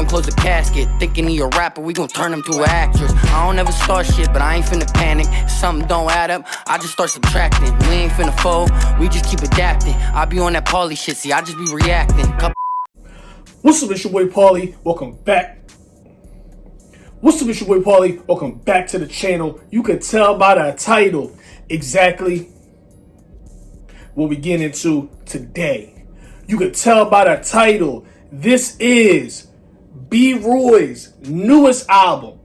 and close the casket. Thinking he a rapper, we gon' turn him to an actress. I don't ever start shit, but I ain't finna panic. If something don't add up, I just start subtracting. We ain't finna fold, we just keep adapting. I be on that Paulie shit, see, I just be reacting. What's up, it's your boy Paulie. Welcome back. What's up, it's your boy Paulie. Welcome back to the channel. You can tell by the title exactly what we get into today. You can tell by the title. This is B-Roy's newest album.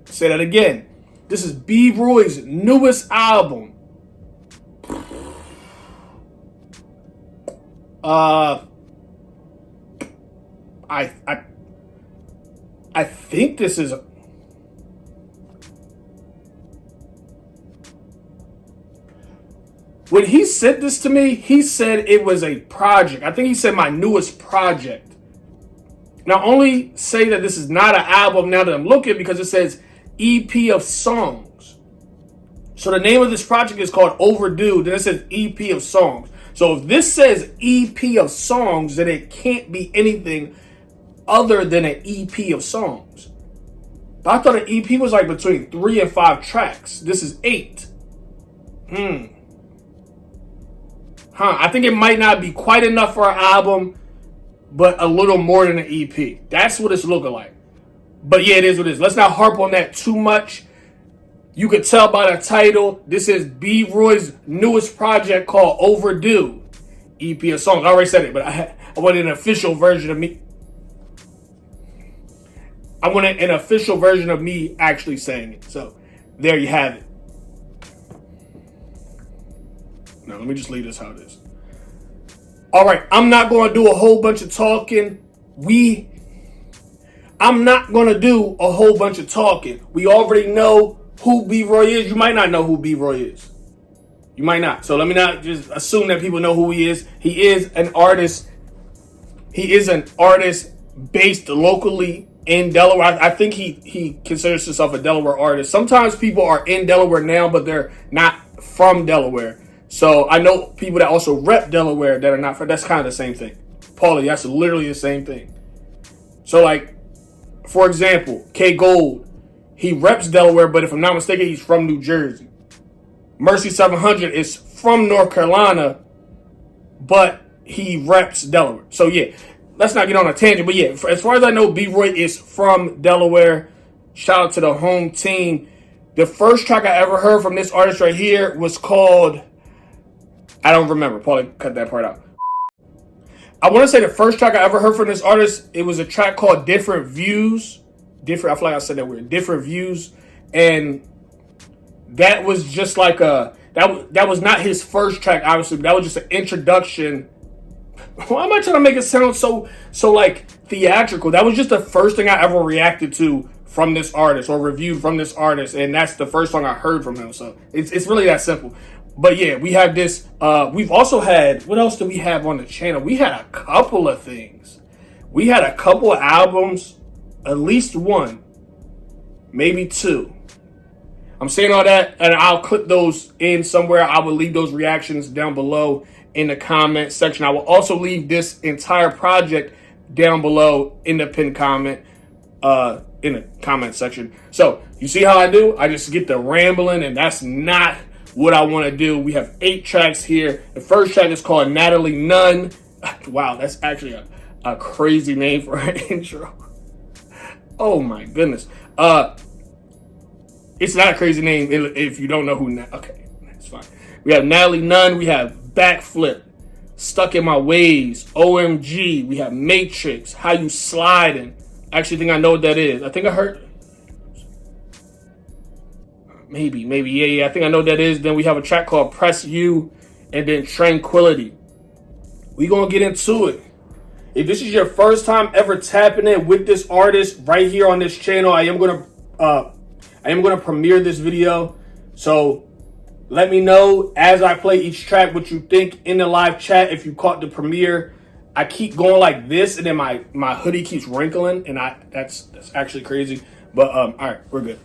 Say that again. This is B-Roy's newest album. I think this is when he said this to me, he said it was a project. I think he said my newest project. Now, only say that this is not an album now that I'm looking because it says EP of songs. So the name of this project is called Overdue. Then it says EP of songs. So if this says EP of songs, then it can't be anything other than an EP of songs. But I thought an EP was like between 3 and 5 tracks. This is 8. I think it might not be quite enough for an album, but a little more than an EP. That's what it's looking like. But yeah, it is what it is. Let's not harp on that too much. You could tell by the title, this is B-Roy's newest project called Overdue. EP of songs. I already said it, but I wanted an official version of me. I wanted an official version of me actually saying it. So there you have it. Now let me just leave this how it is. All right, I'm not going to do a whole bunch of talking. I'm not going to do a whole bunch of talking. We already know who B-Roy is. You might not know who B-Roy is. You might not. So let me not just assume that people know who he is. He is an artist. He is an artist based locally in Delaware. I think he considers himself a Delaware artist. Sometimes people are in Delaware now, but they're not from Delaware. So I know people that also rep Delaware that are not from. That's kind of the same thing. Paulie, that's literally the same thing. So like, for example, K Gold, he reps Delaware, but if I'm not mistaken, he's from New Jersey. Mercy 700 is from North Carolina, but he reps Delaware. So yeah, let's not get on a tangent. But yeah, as far as I know, B-Roy is from Delaware. Shout out to the home team. The first track I ever heard from this artist right here was called, I don't remember. Probably cut that part out. I want to say the first track I ever heard from this artist, it was a track called Different Views. I feel like I said that weird. Different Views. And that was just like that was not his first track, obviously. But that was just an introduction. Why am I trying to make it sound so like theatrical? That was just the first thing I ever reacted to from this artist or reviewed from this artist. And that's the first song I heard from him. So it's really that simple. But yeah, we have this. We've also had, what else do we have on the channel? We had a couple of things. We had a couple of albums, at least one, maybe 2. I'm saying all that, and I'll clip those in somewhere. I will leave those reactions down below in the comment section. I will also leave this entire project down below in the pinned comment, in the comment section. So you see how I do? I just get the rambling, and that's not what I want to do. We have 8 tracks here. The first track is called Natalie, Nunn. Wow, that's actually a crazy name for an intro. Oh my goodness. It's not a crazy name if you don't know who. Okay, that's fine. We have Natalie, Nunn. We have Backflip, Stuck in My Ways, OMG. We have Matrix, How You Slidin. I actually think I know what that is. I think I heard. Maybe, yeah. I think I know what that is. Then we have a track called Press You, and then Tranquility. We gonna get into it. If this is your first time ever tapping in with this artist right here on this channel, I am gonna premiere this video. So let me know as I play each track what you think in the live chat. If you caught the premiere, I keep going like this, and then my hoodie keeps wrinkling, and that's actually crazy. But all right, we're good.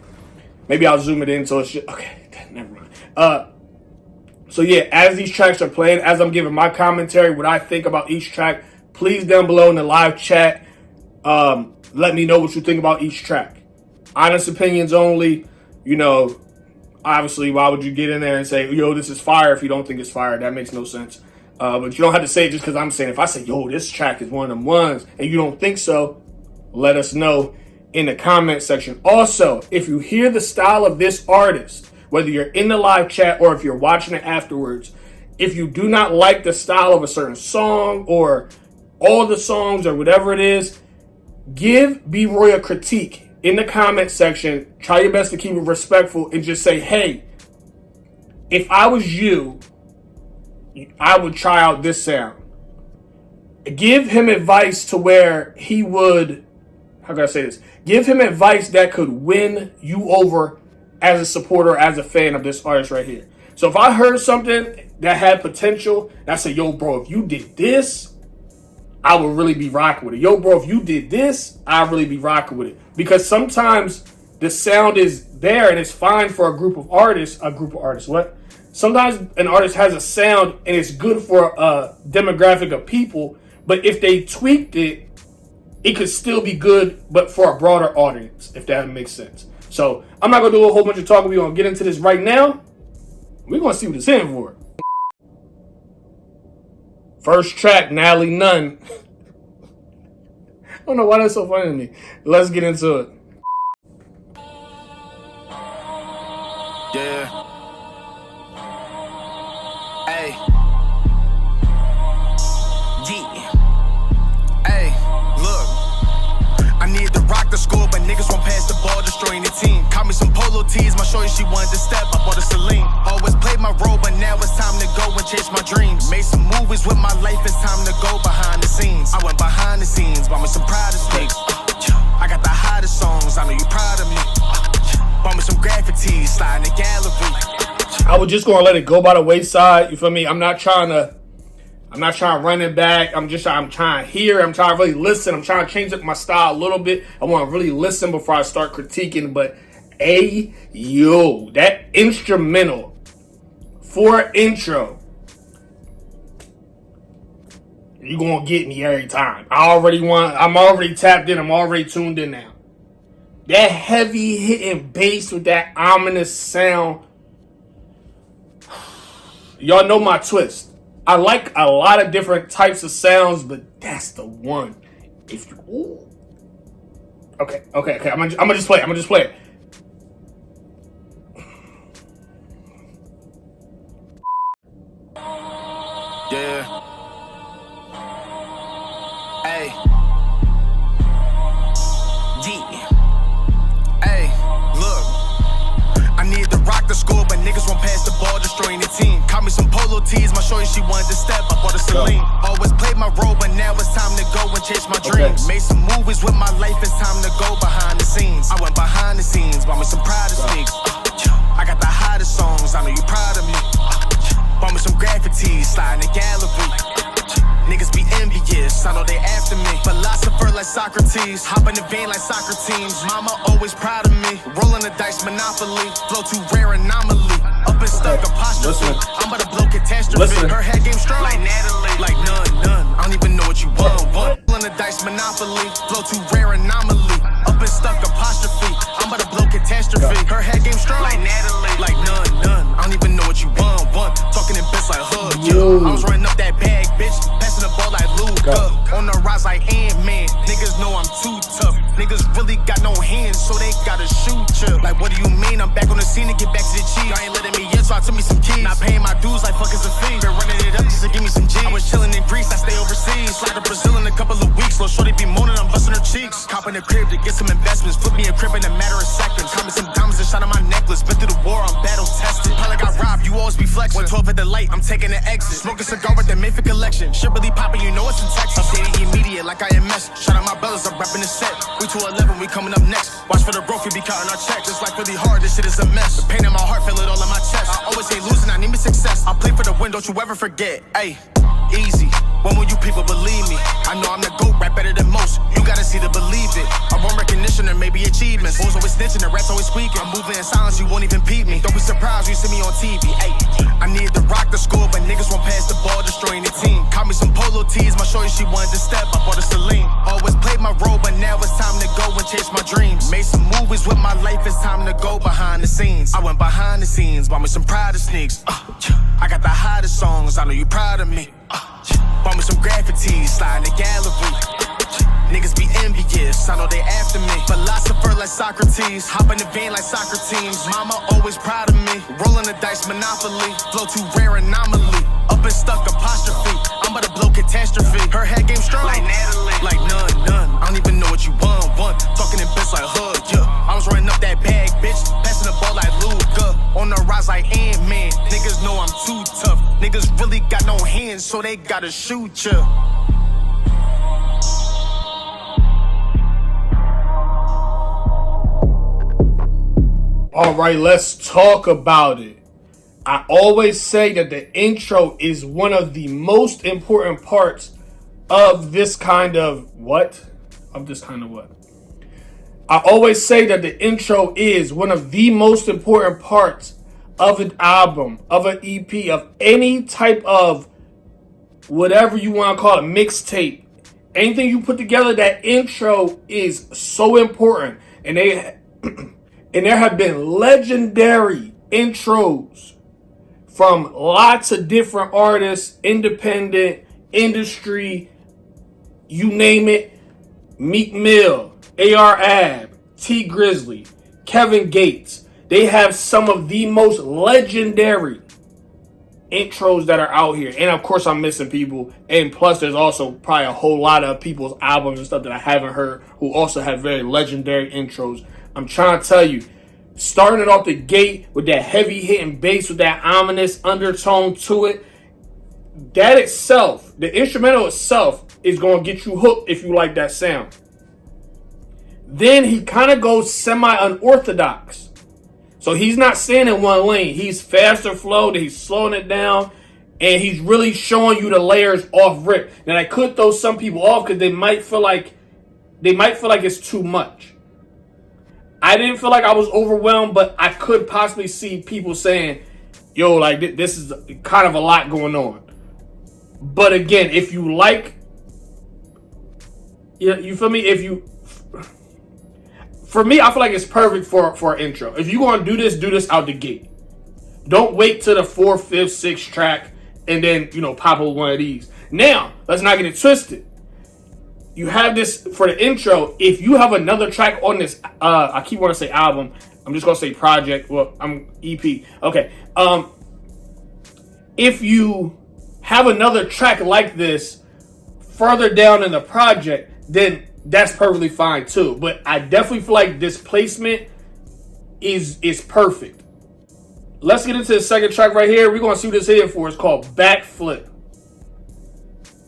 Maybe I'll zoom it in so it's just, okay, never mind. So yeah, as these tracks are playing, as I'm giving my commentary, what I think about each track, please down below in the live chat, Let me know what you think about each track. Honest opinions only. You know, obviously, why would you get in there and say, yo, this is fire if you don't think it's fire? That makes no sense. But you don't have to say it just because I'm saying. If I say, yo, this track is one of them ones, and you don't think so, let us know in the comment section. Also, if you hear the style of this artist, whether you're in the live chat or if you're watching it afterwards, if you do not like the style of a certain song or all the songs or whatever it is, give B-Roy a critique in the comment section. Try your best to keep it respectful and just say, hey, if I was you, I would try out this sound. Give him advice to where he would, how can I say this? Give him advice that could win you over as a supporter, as a fan of this artist right here. So if I heard something that had potential, and I said, yo, bro, if you did this, I would really be rocking with it. Yo, bro, if you did this, I'd really be rocking with it. Because sometimes the sound is there and it's fine for a group of artists. What? Sometimes an artist has a sound and it's good for a demographic of people, but if they tweaked it, it could still be good, but for a broader audience, if that makes sense. So I'm not going to do a whole bunch of talking. We're going to get into this right now. We're going to see what it's in for. First track, Natalie, Nunn. I don't know why that's so funny to me. Let's get into it. Yeah. Hey. Yeah. Hey, look. I need to rock the score, but niggas won't pass the ball, destroying the team. Caught me some polo tees, my shorty, she wanted to step. I bought a Celine. Always played my role, but now it's time to go and chase my dreams. Made some movies with my life, it's time to go behind the scenes. I went behind the scenes, bought me some Prada sneaks. I got the hottest songs, I know you proud of me. Bought me some graffitis, slide in the gallery. I was just gonna let it go by the wayside. You feel me? I'm not trying to run it back. I'm trying to hear. I'm trying to really listen. I'm trying to change up my style a little bit. I want to really listen before I start critiquing. But hey, yo, that instrumental for intro, you gonna get me every time. I'm already tapped in. I'm already tuned in now. That heavy hitting bass with that ominous sound. Y'all know my twist. I like a lot of different types of sounds, but that's the one. If you, ooh. Okay. I'm gonna just play it. Yeah. Hey. Yeah. Hey, look. I need to rock the score, but niggas won't pass the ball, destroying the team. Caught me some polo tees, my shorty, she wanted to step. I bought a Celine. Always played my role, but now it's time to go and chase my dreams. Made some movies with my life, it's time to go behind the scenes. I went behind the scenes, bought me some Prada sneaks. I got the hottest songs, I know you proud of me. Bought me some graffitis, slide in the gallery. Niggas be envious, I know they after me. Philosopher like Socrates, hop in the vein like soccer teams. Mama always proud of me, rolling the dice monopoly. Flow too rare anomaly, up and stuck apostrophe. I'm about to blow catastrophe. Her head game strong like Natalie, like Nunn. I don't even know what you want. Rolling the dice monopoly, flow too rare anomaly. Up and stuck apostrophe. I'm about to blow catastrophe. Her head game strong like Natalie, like Nunn. I don't even know what you want. Talking in bits like hug. I was running up that bag, bitch. Passing the ball like Luka. On the rise like Ant-Man. Niggas know I'm too tough. Niggas really got no hands, so they gotta shoot you. Like, what do you mean? I'm back on the scene to get back to the cheese. I ain't letting me in, so I took me some keys. Not paying my dues like fuck is a fee. Been running it up just to give me some G's. I was chilling in Greece, I stay overseas. Slide to Brazil in a couple of weeks. Lil' shorty be moaning, I'm busting her cheeks. Copping the crib to get some investments. Flip me a crib in a matter of seconds. Coming some diamonds and shot on my necklace. Been through the war, I'm battle tested. Probably got robbed, you always be flexing. 12 at the light, I'm taking the exit. Smoking cigar with the Mayfield collection. Shit really popping, you know it's in Texas. Updated immediate like I am mess. Shout out my brothers, I'm repping the set. We 211, we coming up next. Watch for the growth, we be counting our checks. It's like really hard, this shit is a mess. The pain in my heart, feel it all in my chest. I Always say losing, I need me success. I play for the win, don't you ever forget. Ayy, easy. When will you people believe me? I know I'm the GOAT, rap better than most. You gotta see to believe it. I want recognition and maybe achievements. Bulls always snitching, the rats always squeaking. I'm moving in silence, you won't even peep me. Don't be surprised when you see me on TV. Ay, I need to rock the score, but niggas won't pass the ball, destroying the team. Caught me some polo tees, my shorty she wanted to step. I bought a Celine. Always played my role, but now it's time to go and chase my dreams. Made some movies with my life, it's time to go behind the scenes. I went behind the scenes, bought me some Prada sneaks. I got the hottest songs, I know you proud of me. Bought me some graffitis, slide in the gallery. Niggas be envious, I know they after me. Philosopher like Socrates, hop in the van like soccer teams. Mama always proud of me, rolling the dice monopoly. Flow too rare anomaly, up and stuck apostrophe. I'm about to blow catastrophe. Her head game strong like Natalie, like Nunn. I don't even know what you want. Talking in bits like hood, yeah. I was running up that bag, bitch, passing the ball like Luka. On the rise like Ant-Man, niggas know I'm too tough. Niggas really got no hands, so they gotta shoot ya. All right, let's talk about it. I always say that the intro is one of the most important parts of this kind of what? I always say that the intro is one of the most important parts of an album, of an EP, of any type of whatever you want to call it, mixtape. Anything you put together, that intro is so important. And there have been legendary intros from lots of different artists, independent, industry, you name it. Meek Mill, A.R. Ab, T Grizzly, Kevin Gates. They have some of the most legendary intros that are out here. And of course I'm missing people. And plus there's also probably a whole lot of people's albums and stuff that I haven't heard who also have very legendary intros. I'm trying to tell you, starting it off the gate with that heavy hitting bass with that ominous undertone to it, that itself, the instrumental itself, is going to get you hooked if you like that sound. Then he kind of goes semi-unorthodox. So he's not staying in one lane. He's faster flowed, he's slowing it down, and he's really showing you the layers off rip. Now that could throw some people off because they might feel like it's too much. I didn't feel like I was overwhelmed, but I could possibly see people saying, yo, like this is kind of a lot going on. But again, if you like, you feel me? For me, I feel like it's perfect for an intro. If you're going to do this out the gate. Don't wait till the 4th, 5th, 6th track and then, pop up one of these. Now, let's not get it twisted. You have this for the intro. If you have another track on this, I keep wanting to say album. I'm just going to say project. Well, I'm EP. Okay. If you have another track like this further down in the project, then that's perfectly fine too. But I definitely feel like this placement is perfect. Let's get into the second track right here. We're going to see what this here for. It's called Backflip.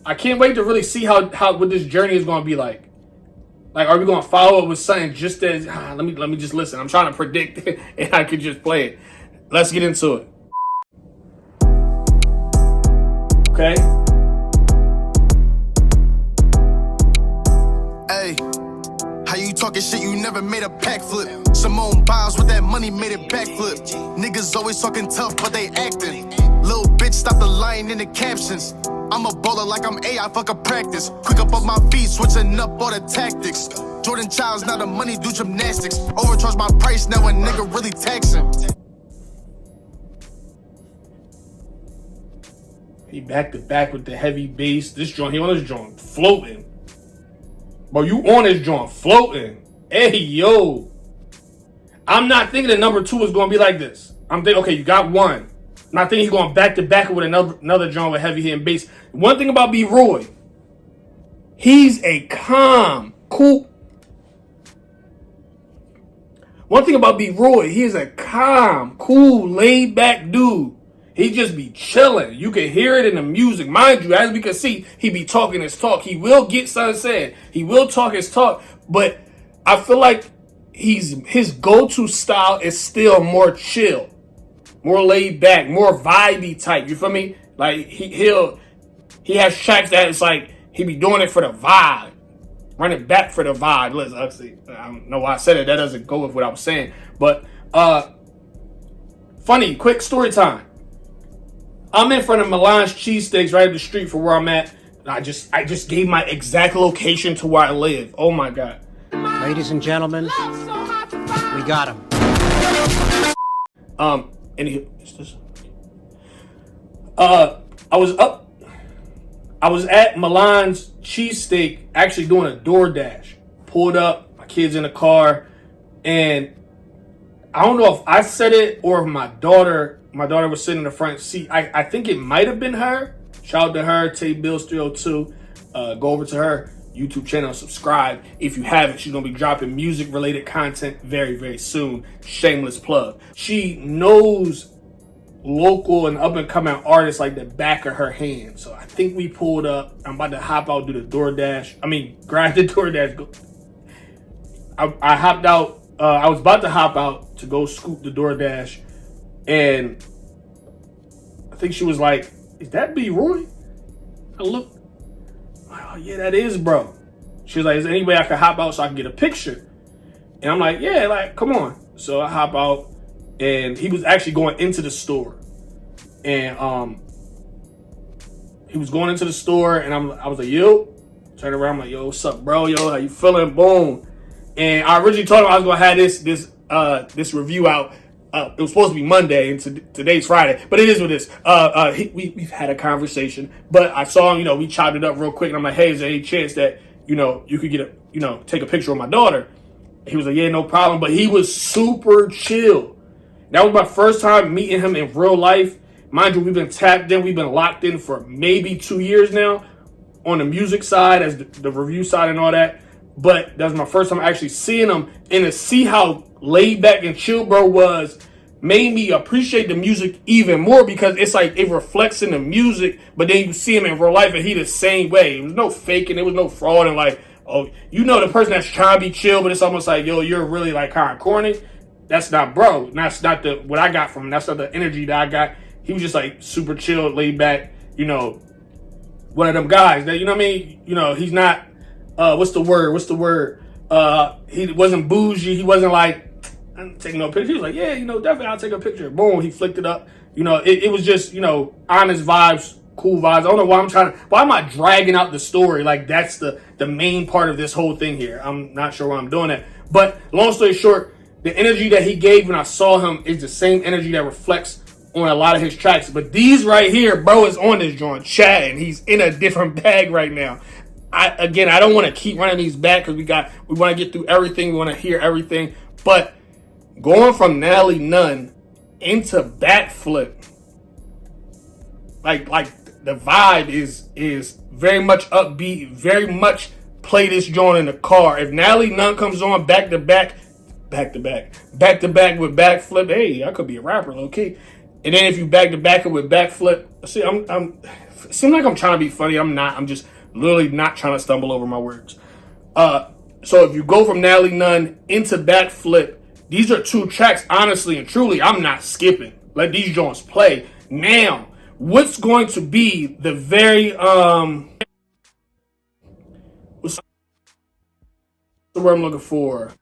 I can't wait to really see how what this journey is going to be like. Like, are we going to follow it with something just as... let me just listen. I'm trying to predict it, and I could just play it. Let's get into it. Okay. Hey, how you talking shit? You never made a pack flip. Simone Biles with that money made it backflip. Niggas always talking tough, but they acting. Little bitch, stop the lying in the captions. I'm a bowler like I'm AI, fuck a practice. Quick up on my feet, switching up all the tactics. Jordan Childs, now the money do gymnastics. Overcharge my price, now a nigga really taxing. He back to back with the heavy bass. He on his joint floating. Bro, you on his joint floating. Hey, yo. I'm not thinking that number 2 is going to be like this. I'm thinking, okay, you got one. I'm not thinking he's going back to back with another joint with heavy hitting bass. One thing about Broy, he's a calm, cool. One thing about Broy, he is a calm, cool, laid back dude. He just be chilling. You can hear it in the music. Mind you, as we can see, he be talking his talk. He will get something said. He will talk his talk. But I feel like his go-to style is still more chill. more laid back, more vibey type. You feel me? Like he has tracks that it's like he be doing it for the vibe, running back for the vibe. Listen, actually, I don't know why I said it. That doesn't go with what I was saying. But funny, quick story time. I'm in front of Milan's Cheesesteaks right up the street from where I'm at. I just gave my exact location to where I live. Oh my God. Ladies and gentlemen, we got him. I was at Milan's Cheesesteak actually doing a DoorDash. Pulled up, my kids in the car, and I don't know if I said it or if my daughter was sitting in the front seat. I think it might have been her. Shout out to her, Tay Bills 302. Go over to her YouTube channel, subscribe. If you haven't, she's going to be dropping music-related content very, very soon. Shameless plug. She knows local and up-and-coming artists like the back of her hand. So I think we pulled up. I'm about to hop out, do the DoorDash. Grab the DoorDash. I hopped out. I was about to hop out to go scoop the DoorDash. And I think she was like, "Is that B. Roy?" I look. Oh, yeah, that is, bro. She was like, "Is there any way I can hop out so I can get a picture?" And I'm like, "Yeah, like, come on." So I hop out, and he was actually going into the store. And he was going into the store, and I was like, "Yo." Turn around, I'm like, "Yo, what's up, bro? Yo, how you feeling?" Boom. And I originally told him I was going to have this review out. It was supposed to be Monday, and today's Friday, but it is what it is. We've had a conversation, but I saw him, we chopped it up real quick, and I'm like, "Hey, is there any chance that, you could get take a picture of my daughter?" He was like, "Yeah, no problem," but he was super chill. That was my first time meeting him in real life. Mind you, we've been tapped in, we've been locked in for maybe 2 years now on the music side, as the review side and all that. But that was my first time actually seeing him, and to see how laid back and chill bro was made me appreciate the music even more, because it's like it reflects in the music, but then you see him in real life and he the same way. There was no faking, there was no fraud, and like, oh, the person that's trying to be chill, but it's almost like, yo, you're really like kind of corny. That's not bro. That's not what I got from him. That's not the energy that I got. He was just like super chill, laid back, one of them guys that, he's not, what's the word? He wasn't bougie. He wasn't like, "I'm taking no picture." He was like, "Yeah, definitely I'll take a picture." Boom, he flicked it up. It was just, honest vibes, cool vibes. I don't know why am I dragging out the story? Like, that's the main part of this whole thing here. I'm not sure why I'm doing that. But long story short, the energy that he gave when I saw him is the same energy that reflects on a lot of his tracks. But these right here, bro is on this joint chatting. He's in a different bag right now. I don't want to keep running these back because we want to get through everything. We want to hear everything. But going from Natalie Nunn into Backflip, like the vibe is very much upbeat, very much play this joint in the car. If Natalie Nunn comes on back to back with Backflip, hey, I could be a rapper, low key. And then if you back to back it with Backflip, see, it seems like I'm trying to be funny. I'm not. I'm just literally not trying to stumble over my words. So if you go from Natalie Nunn into Backflip, these are two tracks, honestly and truly, I'm not skipping. Let these joints play. Now, what's going to be the very, what's the word I'm looking for?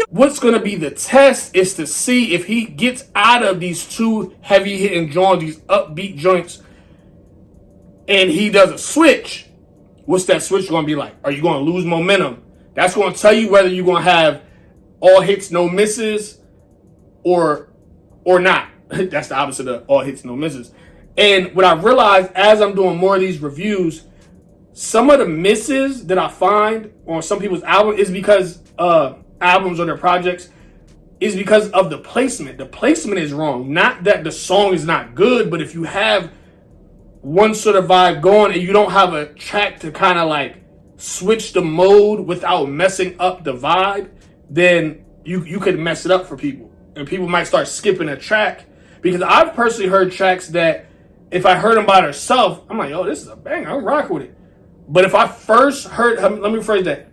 What's going to be the test is to see if he gets out of these two heavy hitting joints, these upbeat joints, and he does a switch. What's that switch going to be like? Are you going to lose momentum? That's going to tell you whether you're going to have all hits, no misses, or not. That's the opposite of all hits, no misses. And what I realized as I'm doing more of these reviews, some of the misses that I find on some people's albums is because albums or their projects is because of the placement. The placement is wrong. Not that the song is not good, but if you have one sort of vibe going and you don't have a track to kind of like switch the mode without messing up the vibe, then you could mess it up for people. And people might start skipping a track, because I've personally heard tracks that if I heard them by themselves, I'm like, "Oh, this is a banger, I'm rocking with it." But if I first heard, let me rephrase that.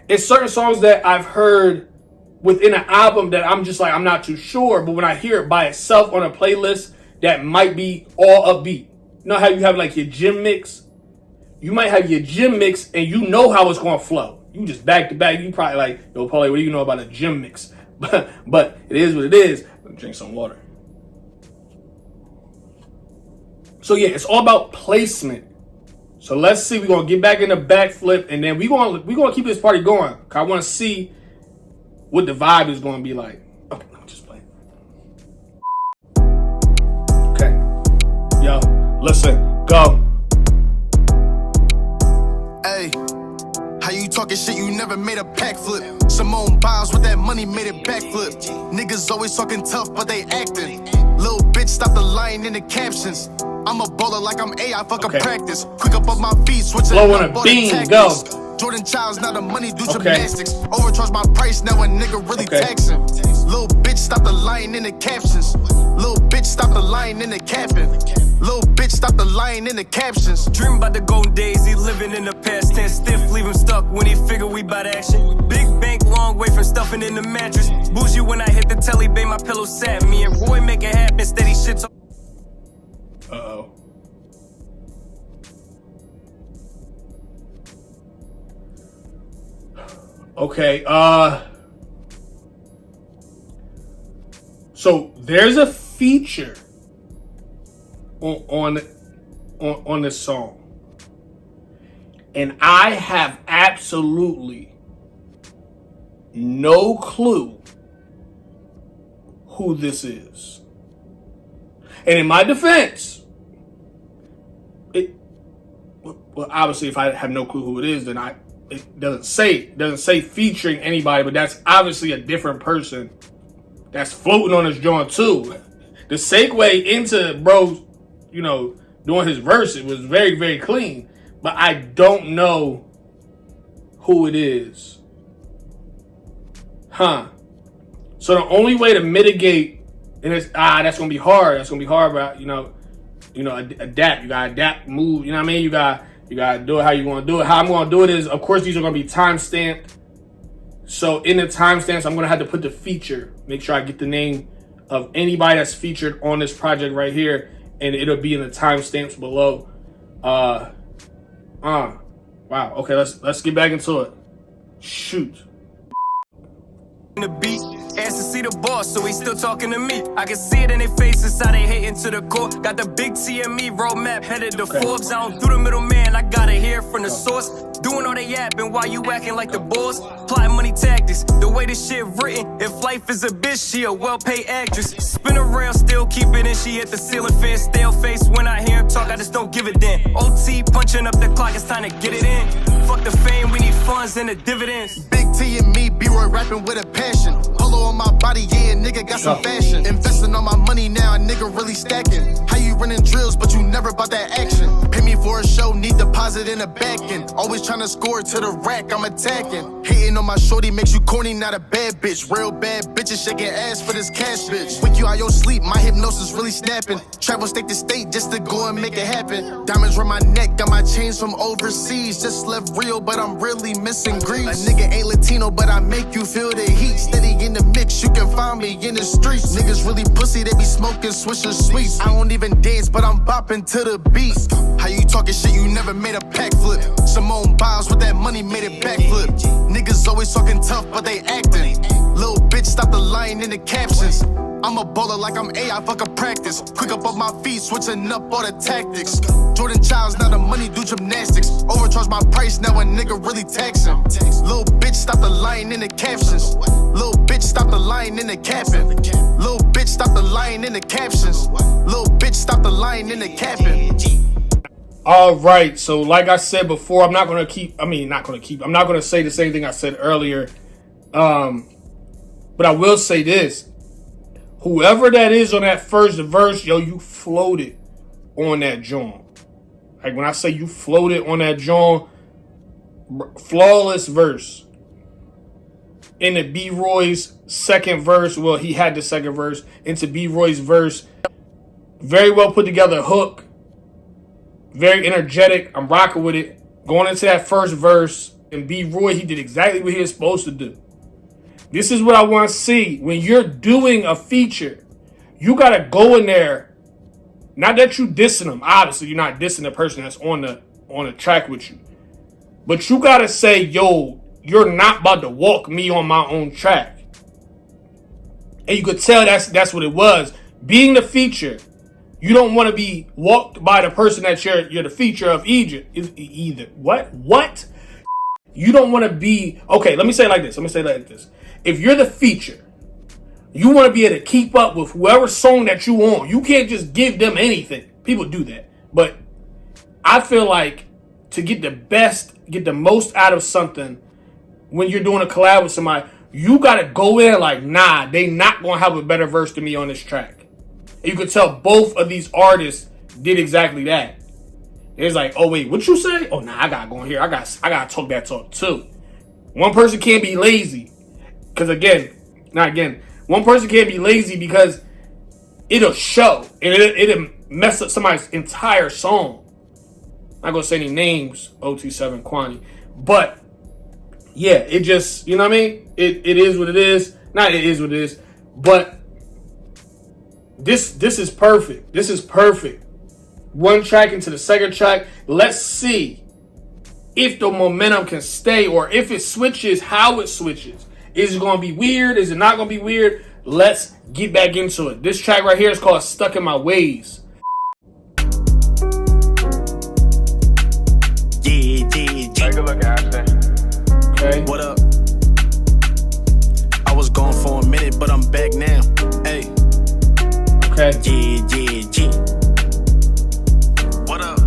it's certain songs that I've heard within an album that I'm just like, I'm not too sure. But when I hear it by itself on a playlist that might be all upbeat. You know how you have like your gym mix? You might have your gym mix and you know how it's going to flow. You just back to back. You probably like, yo, Paulie, what do you know about a gym mix? But it is what it is. Let me drink some water. So yeah, it's all about placement. So let's see. We're going to get back in the backflip and then we're going to keep this party going. I want to see what the vibe is going to be like. Okay, let me just play. Okay. Yo, listen, go. Hey, how you talking shit? You never made a pack flip. Simone Biles with that money made it backflip. Niggas always talking tough, but they acting. Little bitch, stop the lying in the captions. I'm a baller like I'm AI, fuck a practice. Quick up on my feet, switching Blow up on a all beam, the go. tactics. Jordan Childs, now the money do gymnastics. Overcharge my price, now a nigga really taxing. Little bitch, stop the lying in the captions. Little bitch, stop the lying in the capping. Little bitch, stop the lying in the captions. Dream about the golden days, he living in the past tense. Stiff, leave him stuck when he figure we bout action. Big bank, long way from stuffing in the mattress. Bougie when I hit the telly, babe, my pillow sat. Me and Roy make it happen, steady shit. Uh-oh. Okay, so there's a feature on this song, and I have absolutely no clue who this is. And in my defense, well, obviously, if I have no clue who it is, then it doesn't say featuring anybody, but that's obviously a different person that's floating on this joint too. The segue into bro, doing his verse, it was very, very clean, but I don't know who it is. So the only way to mitigate, and it's that's gonna be hard. That's gonna be hard, but adapt. You gotta adapt, move. You know what I mean? You gotta do it how you want to do it. How I'm gonna do it is, of course, these are gonna be time stamped. So in the timestamps, I'm gonna have to put the feature. Make sure I get the name of anybody that's featured on this project right here, and it'll be in the timestamps below. Wow. Okay, let's get back into it. Shoot. The beat, asked to see the boss, so he still talking to me. I can see it in their faces, how they hating to the core. Got the big TME roadmap headed to Forbes. I don't do the middleman, I gotta hear from the source. Doing all they yapping while you acting like the boss. Plotting money tactics, the way this shit written. If life is a bitch, she a well-paid actress. Spin around, still keep it in. She hit the ceiling fan, stale face. When I hear him talk, I just don't give a damn. OT punching up the clock, it's time to get it in. Fuck the fame, we need funds and the dividends. Big T and me, B-Roy rapping with a passion. Polo on my body, yeah, nigga got some fashion. Investing all my money now, a nigga really stacking. How you running drills, but you never bought that action? Pay me for a show, need deposit in the back end. Always trying to score to the rack, I'm attacking. Hating on my shorty makes you corny, not a bad bitch. Real bad bitches shaking ass for this cash, bitch. Wake you out your sleep, my hypnosis really snapping. Travel state to state just to go and make it happen. Diamonds around my neck, got my chains from overseas. Just left real, but I'm really missing grease. A nigga ain't Latino, but I make you feel the heat. Steady in the mix, you can find me in the streets. Niggas really pussy, they be smoking Swisher Sweets. I don't even dance, but I'm bopping to the beat. How you talking shit, you never made a pack flip. Simone Biles with that money made it backflip. Niggas always talking tough, but they acting. Little bitch, stop the lying in the captions. I'm a baller like I'm AI, fuck a practice. Quick up on my feet, switching up all the tactics. Jordan Childs, now the money do gymnastics. Overcharge my price, now a nigga really taxing. Little bitch, stop the lying in the captions. Little bitch, stop the lying in the capping. Little bitch, stop the lying in the captions. Little bitch, stop the lying in the capping. All right, so like I said before, I'm not going to say the same thing I said earlier. But I will say this. Whoever that is on that first verse, yo, you floated on that joint. Like when I say you floated on that joint, flawless verse. In the B-Roy's second verse, well, he had the second verse. Into B-Roy's verse, very well put together hook. Very energetic. I'm rocking with it. Going into that first verse, And B. Roy, he did exactly what he was supposed to do. This is what I want to see. When you're doing a feature, you got to go in there. Not that you dissing them. Obviously, you're not dissing the person that's on the track with you. But you got to say, yo, you're not about to walk me on my own track. And you could tell that's what it was. Being the feature, you don't want to be walked by the person that you're the feature of either. What? You don't want to be... Okay, let me say it like this. If you're the feature, you want to be able to keep up with whoever song that you on. You can't just give them anything. People do that. But I feel like to get the most out of something when you're doing a collab with somebody, you got to go in like, nah, they not going to have a better verse than me on this track. And you could tell both of these artists did exactly that. It's like, oh wait, what you say? Oh nah, I gotta go in here. I gotta talk that talk too. One person can't be lazy. Cause one person can't be lazy because it'll show. And it'll mess up somebody's entire song. I'm not gonna say any names, OT7 Kwani. But yeah, it just, you know what I mean? It is what it is. Not it is what it is. But this is perfect. This is perfect. One track into the second track. Let's see if the momentum can stay or if it switches, how it switches. Is it going to be weird? Is it not going to be weird? Let's get back into it. This track right here is called Stuck in My Ways. Yeah. Take a look, Ashton. Okay. What up? I was gone for a minute, but I'm back now. Hey. Okay. Yeah. What up?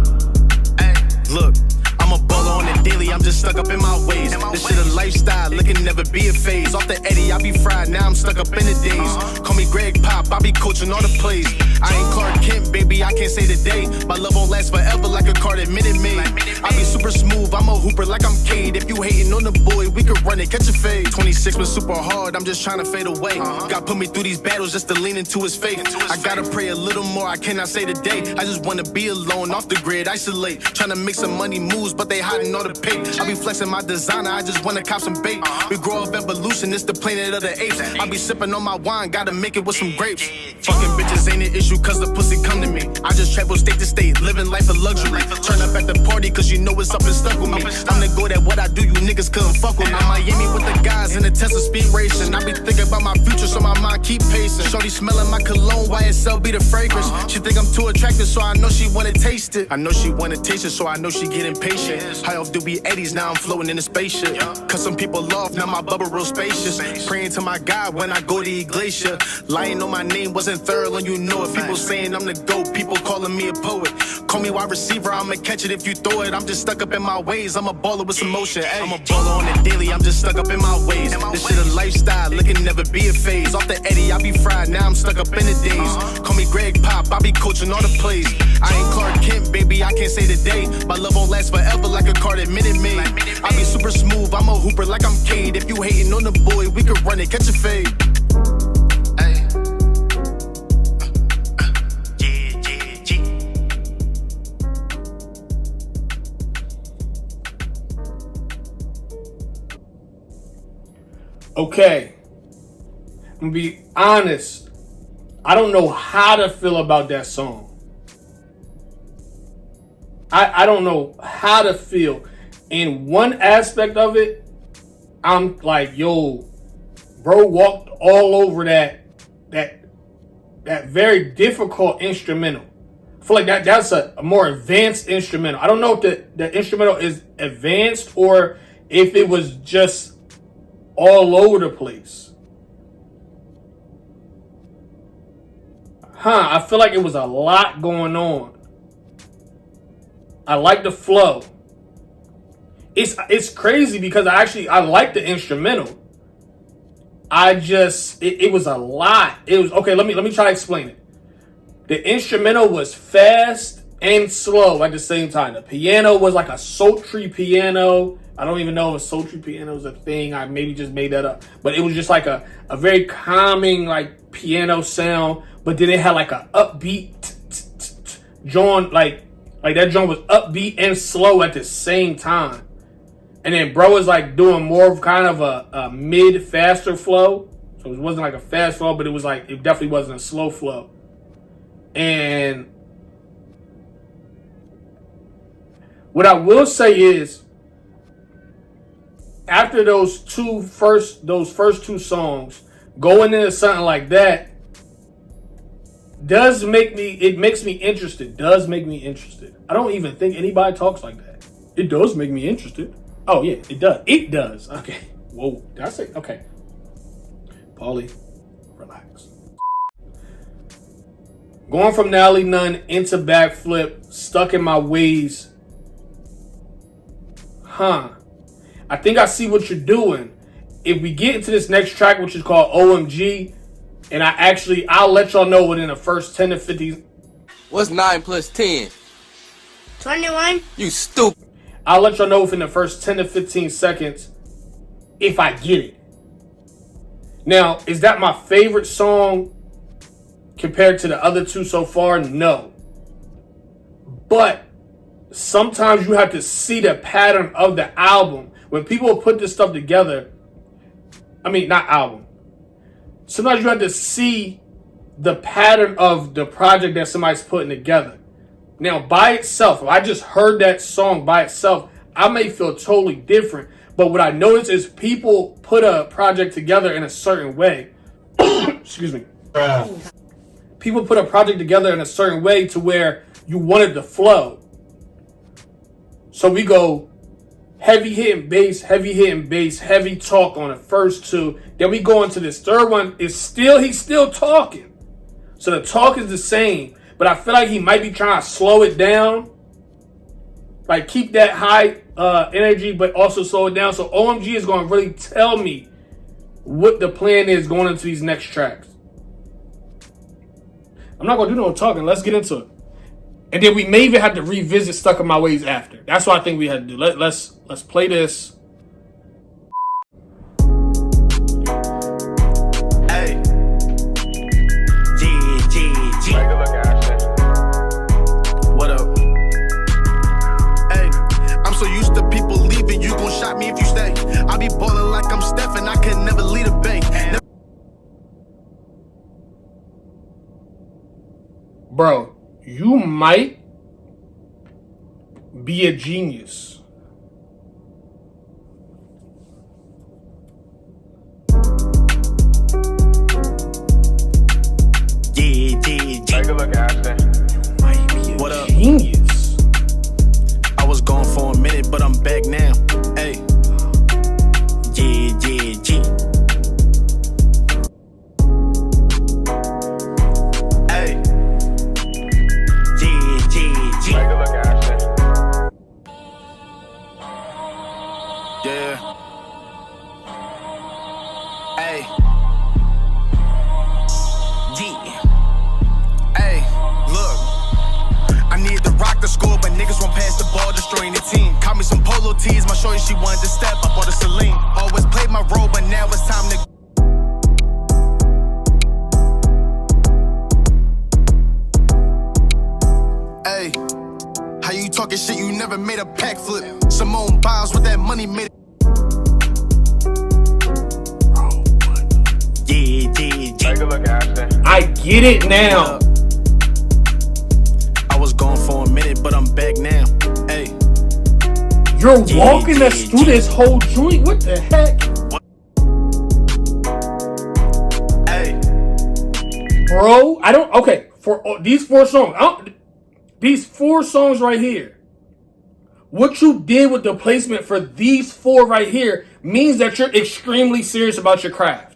Hey, look, I'm a baller on the daily, I'm just stuck up in my ways. This shit a lifestyle, it can never be a phase. Off the Eddie, I be fried, now I'm stuck up in the days. Call me Greg Pop, I be coaching all the plays. I ain't Clark Kent, baby, I can't say today. My love won't last forever like a card at Minute Maid. I be super smooth, I'm a hooper like I'm Cade. If you hating on the boy, we can run it, catch a fade. 26 was super hard, I'm just trying to fade away. God put me through these battles just to lean into his faith. I gotta pray a little more, I cannot say today. I just wanna be alone, off the grid, isolate. Tryna make some money moves, but they hiding all the pay. I be flexing my designer, I just wanna cop some bait. We grow up evolution, it's the planet of the apes. I be sipping on my wine, gotta make it with some grapes. Fucking bitches ain't an issue, cause the pussy come to me. I just travel state to state, living life of luxury. Turn up at the party, cause you know it's up and stuck with me. I'm the good at what I do, you niggas couldn't fuck with me. Miami with the guys in the Tesla speed racing. I be thinking about my future, so my mind keep pacing. Shorty smelling my cologne, YSL be the fragrance. She think I'm too attractive, so I know she wanna taste it. I know she wanna taste it, so I know she get impatient. High off doobie 80s, now I'm floating in a spaceship. Cut some people off, now my bubble real spacious. Praying to my God when I go to Iglesia. Lying on my name wasn't thorough, and you know it. People saying I'm the GOAT, people calling me a poet. Call me wide receiver, I'ma catch it if you throw it. I'm just stuck up in my ways, I'm a baller with some motion. Ay. I'm a baller on the daily, I'm just stuck up in my ways. This shit a lifestyle, it can never be a phase. Off the Eddie, I be fried, now I'm stuck up in the days. Call me Greg Pop, I be coaching all the plays. I ain't Clark Kent, baby, I can't say today. My love won't last forever like a card at Minute Maid. I be super smooth, I'm a hooper like I'm Cade. If you hating on the boy, we can run it, catch a fade. Okay, I'm gonna be honest. I don't know how to feel about that song. I don't know how to feel. In one aspect of it, I'm like, yo, bro walked all over that very difficult instrumental. I feel like that's a more advanced instrumental. I don't know if the instrumental is advanced or if it was just all over the place. I feel like it was a lot going on. I like the flow. It's crazy because I like the instrumental. It was a lot. It was okay. Let me try to explain it. The instrumental was fast and slow at the same time. The piano was like a sultry piano. I don't even know if a sultry piano is a thing. I maybe just made that up. But it was just like a very calming like piano sound. But then it had like a upbeat joint, like that joint was upbeat and slow at the same time. And then bro was like doing more of kind of a mid faster flow. So it wasn't like a fast flow, but it was like, it definitely wasn't a slow flow. And what I will say is, after those first two songs, going into something like that makes me interested. Does make me interested. I don't even think anybody talks like that. It does make me interested. Oh yeah, it does. It does. Okay. Whoa. Did I say? Okay. Paulie, relax. Going from Natalie Nunn into backflip, stuck in my ways. I think I see what you're doing. If we get into this next track, which is called OMG, and I'll let y'all know within the first 10 to 15. What's 9 plus 10? 21. You stupid. I'll let y'all know within the first 10 to 15 seconds if I get it. Now, is that my favorite song compared to the other two so far? No. But sometimes you have to see the pattern of the album. When people put this stuff together, not album. Sometimes you have to see the pattern of the project that somebody's putting together. Now, by itself, if I just heard that song by itself, I may feel totally different. But what I notice is people put a project together in a certain way. Excuse me. People put a project together in a certain way to where you wanted to flow. So we go heavy hitting bass, heavy talk on the first two. Then we go into this third one. He's still talking. So the talk is the same, but I feel like he might be trying to slow it down. Like keep that high energy, but also slow it down. So OMG is going to really tell me what the plan is going into these next tracks. I'm not going to do no talking. Let's get into it. And then we may even have to revisit Stuck in My Ways after. That's what I think we had to do. Let's play this. Hey. What up? Hey, I'm so used to people leaving. You gon' shot me if you stay. I be ballin' like I'm Steph and I can never lead a bay. Bro, you might be a genius. Take a look, Ashton. What up? Genius. I was gone for a minute, but I'm back now. Hey. Hey. Take a look, Ashton. Yeah. Hey. Hey, look. I need to rock the score, but niggas won't pass the ball, destroying the team. Caught me some polo tees, my shorty, she wanted to step. I bought a Celine. Always played my role, but now it's time to. Hey, how you talking shit? You never made a pack flip. Simone Biles with that money made it. Take a look, Ashton. I get it now. I was gone for a minute, but I'm back now. Hey. You're walking us through this whole joint. What the heck? Hey. Bro, okay, for these four songs right here, what you did with the placement for these four right here means that you're extremely serious about your craft.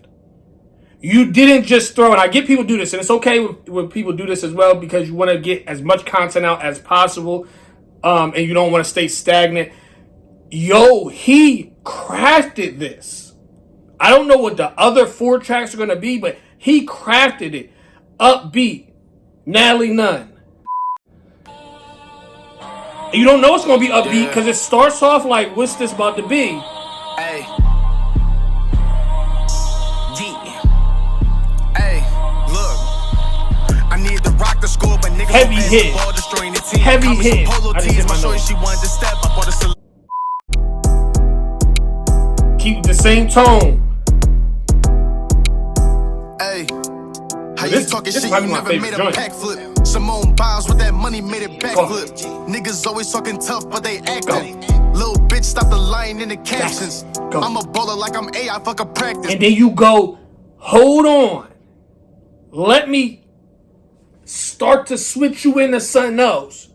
You didn't just throw it. I get people do this, and it's okay when people do this as well because you want to get as much content out as possible, and you don't want to stay stagnant. Yo, he crafted this. I don't know what the other four tracks are going to be, but he crafted it. Upbeat, Natalie Nunn. And you don't know it's going to be upbeat because it starts off like, what's this about to be? Hey. Hey, look. I need to rock the score, but niggas Heavy hit. ball, destroying the team. Heavy Caught me hit. some polo I just tees, hit my my shorty, nose. she wanted to step. I bought a Keep the same tone. Hey, how This- you talking this shit? might You be my never favorite made a joint. back flip. Simone Biles with that money made it backflip. Niggas always talking tough, but they acting. Little bitch, stop the lying in the captions. Go. I'm a bowler like I'm AI, fuck a practice. And then you go, hold on. Let me start to switch you into something else.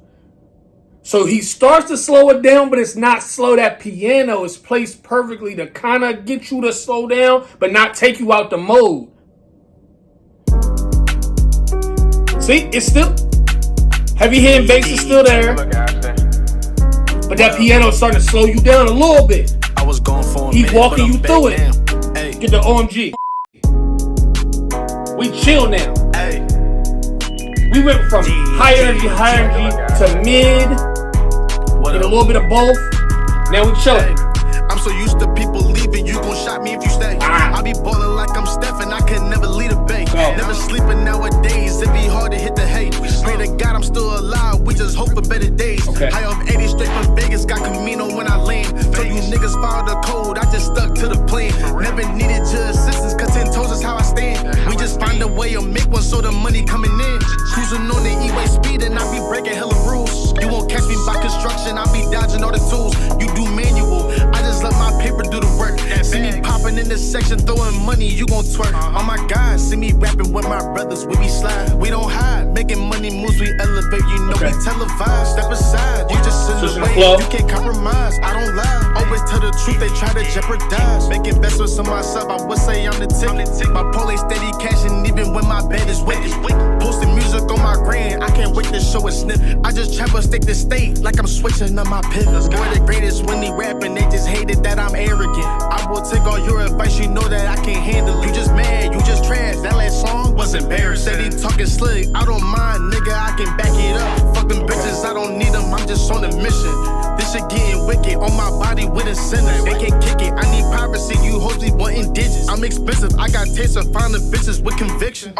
So he starts to slow it down, but it's not slow. That piano is placed perfectly to kind of get you to slow down, but not take you out the mode. See, it's still heavy hand bass is still there, but that piano is starting to slow you down a little bit. I was going for a He's minute, walking but I'm you through back it. now. Hey, Get the OMG. We chill now. hey. We went from high energy to mid, What and a up? little bit of both. Now we chilling. I'm so used to people leaving, you gon' shot me if you stay. I be ballin' like I'm Steph and I could never lead a bank. Never sleeping nowadays, it be hard to hit the hate. Pray to God I'm still alive, we just hope for better days. Okay. High off 80 straight from Vegas, got Camino when I land. Told you niggas follow the code, I just stuck to the plan. Never needed your assistance, cause 10 toes is how I stand. We just find a way to make one so the money coming in. Cruising on the E-way speed and I be breaking hella rules. You won't catch me by construction, I be dodging all the tools. You do manual, I just let my paper do the work. See me popping in this section, throwing money, you gon' twerk. Oh my God, see me rapping with my brothers, we be slide. We don't hide, making money moves, we elevate. You know we televise. Step aside, you just in Switching the the way. flow. You can't compromise, I don't lie. Always tell the truth, they try to jeopardize. Make investments in myself, I would say I'm the ticket. My Paulie steady cashing even when my bed is wicked. Posting music on my grand, I can't wait to show a snip. I just trap a stick to state like I'm switching up my pivots. Boy, the greatest when they rapping, they just hated that I'm arrogant. I will take all your advice, you know that I can't handle it. You just mad, you just trash, that last song was embarrassing. Said he talking slick, I don't mind, nigga, I can back it up. Fuck them bitches, I don't need them, I'm just on a mission. This shit getting wicked, on my body with incentives. They can't kick it, I need privacy, you hoes be wanting digits. I'm expensive, I got taste of finding bitches with conviction.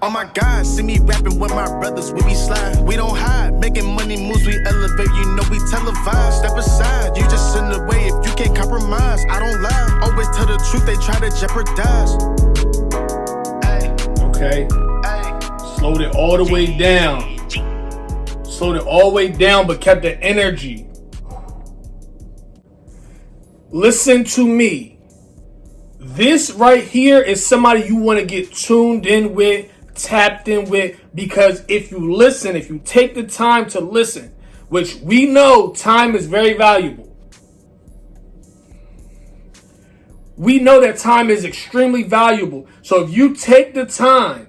Oh my God, see me rapping with my brothers, we be slide. We don't hide, making money moves, we elevate. You know we televise. Step aside, you just in the way if you can't compromise. I don't lie, always tell the truth, they try to jeopardize. Okay. Slowed it all the way down. Slowed it all the way down, but kept the energy. Listen to me. This right here is somebody you want to get tuned in with, tapped in with, because if you listen, if you take the time to listen, which we know time is very valuable. We know that time is extremely valuable. So if you take the time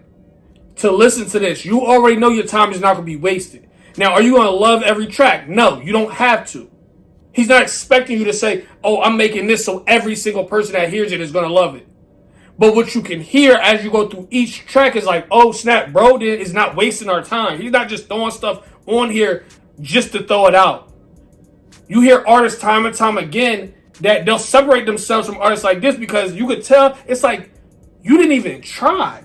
to listen to this, you already know your time is not going to be wasted. Now, are you going to love every track? No, you don't have to. He's not expecting you to say, oh, I'm making this so every single person that hears it is going to love it. But what you can hear as you go through each track is like, oh, snap, bro is not wasting our time. He's not just throwing stuff on here just to throw it out. You hear artists time and time again that they'll separate themselves from artists like this because you could tell it's like you didn't even try.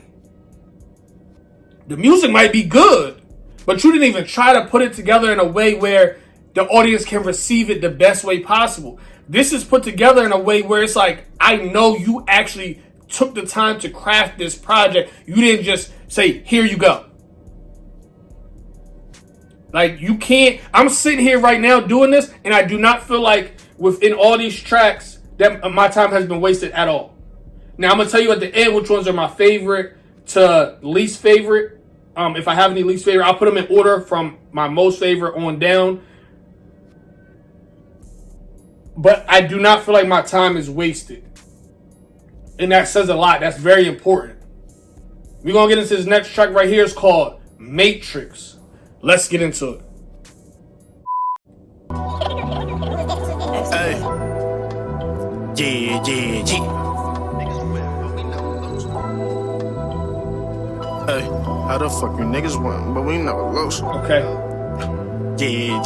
The music might be good, but you didn't even try to put it together in a way where the audience can receive it the best way possible. This is put together in a way where it's like, I know you actually took the time to craft this project. You didn't just say, here you go. Like, you can't, I'm sitting here right now doing this, and I do not feel like within all these tracks that my time has been wasted at all. Now, I'm going to tell you at the end which ones are my favorite to least favorite. If I have any least favorite, I'll put them in order from my most favorite on down. But I do not feel like my time is wasted. And that says a lot. That's very important. We're going to get into this next track right here. It's called Matrix. Let's get into it. Hey. Yeah. Hey, how the fuck you niggas want, but we never lose. Okay. Yeah.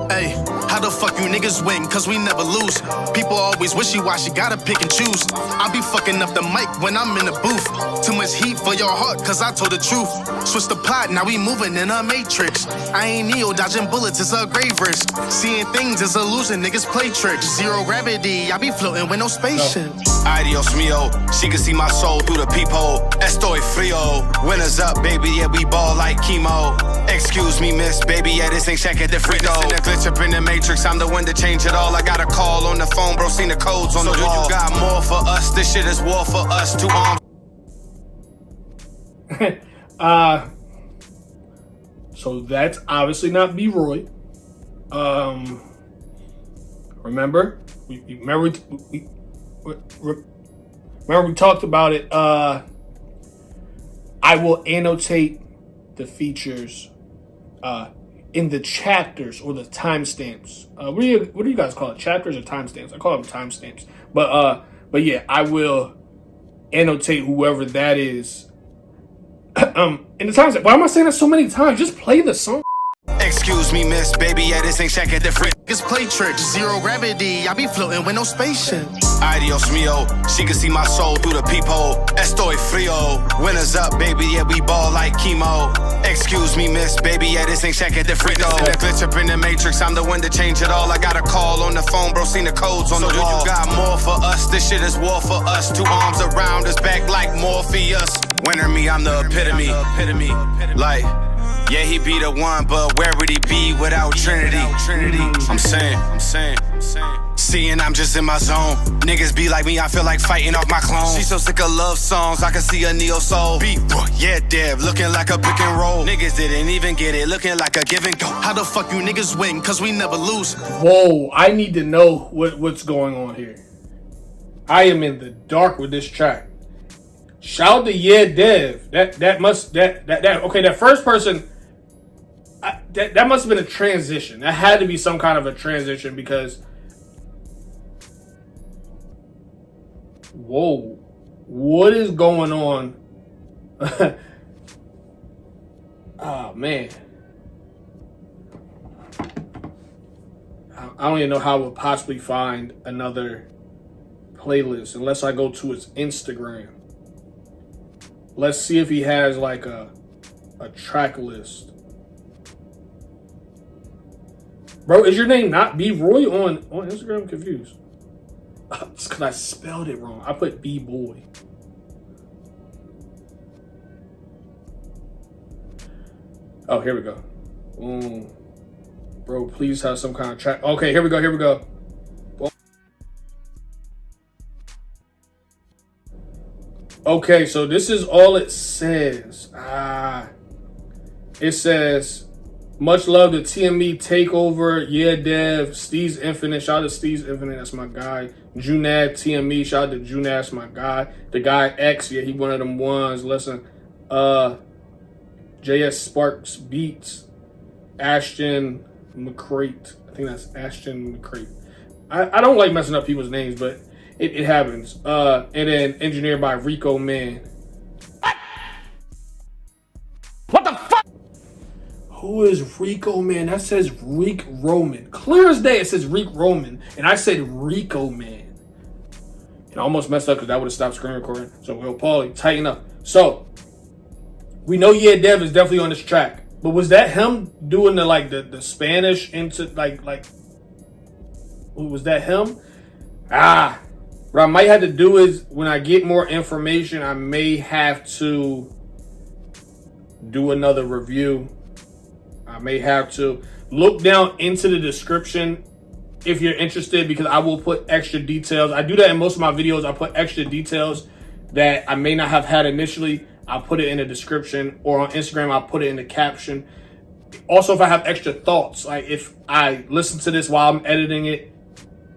Hey, how the fuck you niggas win? Cause we never lose. People always wishy-washy, gotta pick and choose. I be fucking up the mic when I'm in the booth. Too much heat for your heart, cause I told the truth. Switch the plot, now we moving in a matrix. I ain't Neo, dodging bullets, it's a grave risk. Seeing things is illusion, niggas play tricks. Zero gravity, I be floating with no spaceship. Adios mio, she can see my soul through the peephole. Estoy frio, winners up, baby, yeah, we ball like chemo. Excuse me, miss, baby, yeah, this ain't check at the free throw. The glitch up in the matrix, I'm the one to change it all. I got a call on the phone, bro, seen the codes on the wall. You got more for us, this shit is war for us. 2 arms. So that's obviously not B-Roy. Remember we talked about it. I will annotate the features in the chapters or the timestamps. What do you guys call it? Chapters or timestamps? I call them timestamps. But yeah, I will annotate whoever that is. In the timestamp. Why am I saying that so many times? Just play the song. Excuse me, miss, baby, yeah, this ain't check at the free. Niggas play tricks, zero gravity, I be floating with no spaceship. Adios mio, she can see my soul through the peephole. Estoy frio, winners up, baby, yeah, we ball like chemo. Excuse me, miss, baby, yeah, this ain't check at the free throw. The glitch up in the matrix, I'm the one to change it all. I got a call on the phone, bro, seen the codes on the wall. You got more for us, this shit is war for us. 2 arms around us, back like Morpheus. Winner me, I'm the epitome. Like, yeah, he be the one, but where would he be without Trinity? I'm saying. Seeing I'm just in my zone. Niggas be like me, I feel like fighting off my clone. She so sick of love songs, I can see a neo soul. Beat, yeah, Dev, looking like a pick and roll. Niggas didn't even get it, looking like a give and go. How the fuck you niggas win? Cause we never lose. Whoa, I need to know what's going on here. I am in the dark with this track. Shout out to Yeah Dev. That first person. That must have been a transition. That had to be some kind of a transition because. Whoa, what is going on? Oh man, I don't even know how I would possibly find another playlist unless I go to his Instagram. Let's see if he has like a track list. Bro, is your name not B-Roy on Instagram? I'm confused. It's because I spelled it wrong. I put B-Boy. Oh, here we go. Bro, please have some kind of track. Okay, here we go. Okay, so this is all it says. It says, much love to TME Takeover, Yeah Dev, Steez Infinite. Shout out to Steez Infinite, that's my guy. Junad, TME, shout out to Junad, that's my guy. The guy X, yeah, he one of them ones. Listen, JS Sparks Beats, Ashton McCrate. I think that's Ashton McCrate. I don't like messing up people's names, but it happens. And then engineered by Rico Man. What the fuck? Who is Rico Man? That says Reek Roman. Clear as day, it says Reek Roman. And I said Rico Man. And I almost messed up because that would have stopped screen recording. So, well, Paulie, tighten up. So, we know Yeah Dev is definitely on this track. But was that him doing the Spanish into like was that him? What I might have to do is when I get more information, I may have to do another review. I may have to look down into the description if you're interested, because I will put extra details. I do that in most of my videos. I put extra details that I may not have had initially. I'll put it in the description, or on Instagram, I'll put it in the caption. Also, if I have extra thoughts, like if I listen to this while I'm editing it,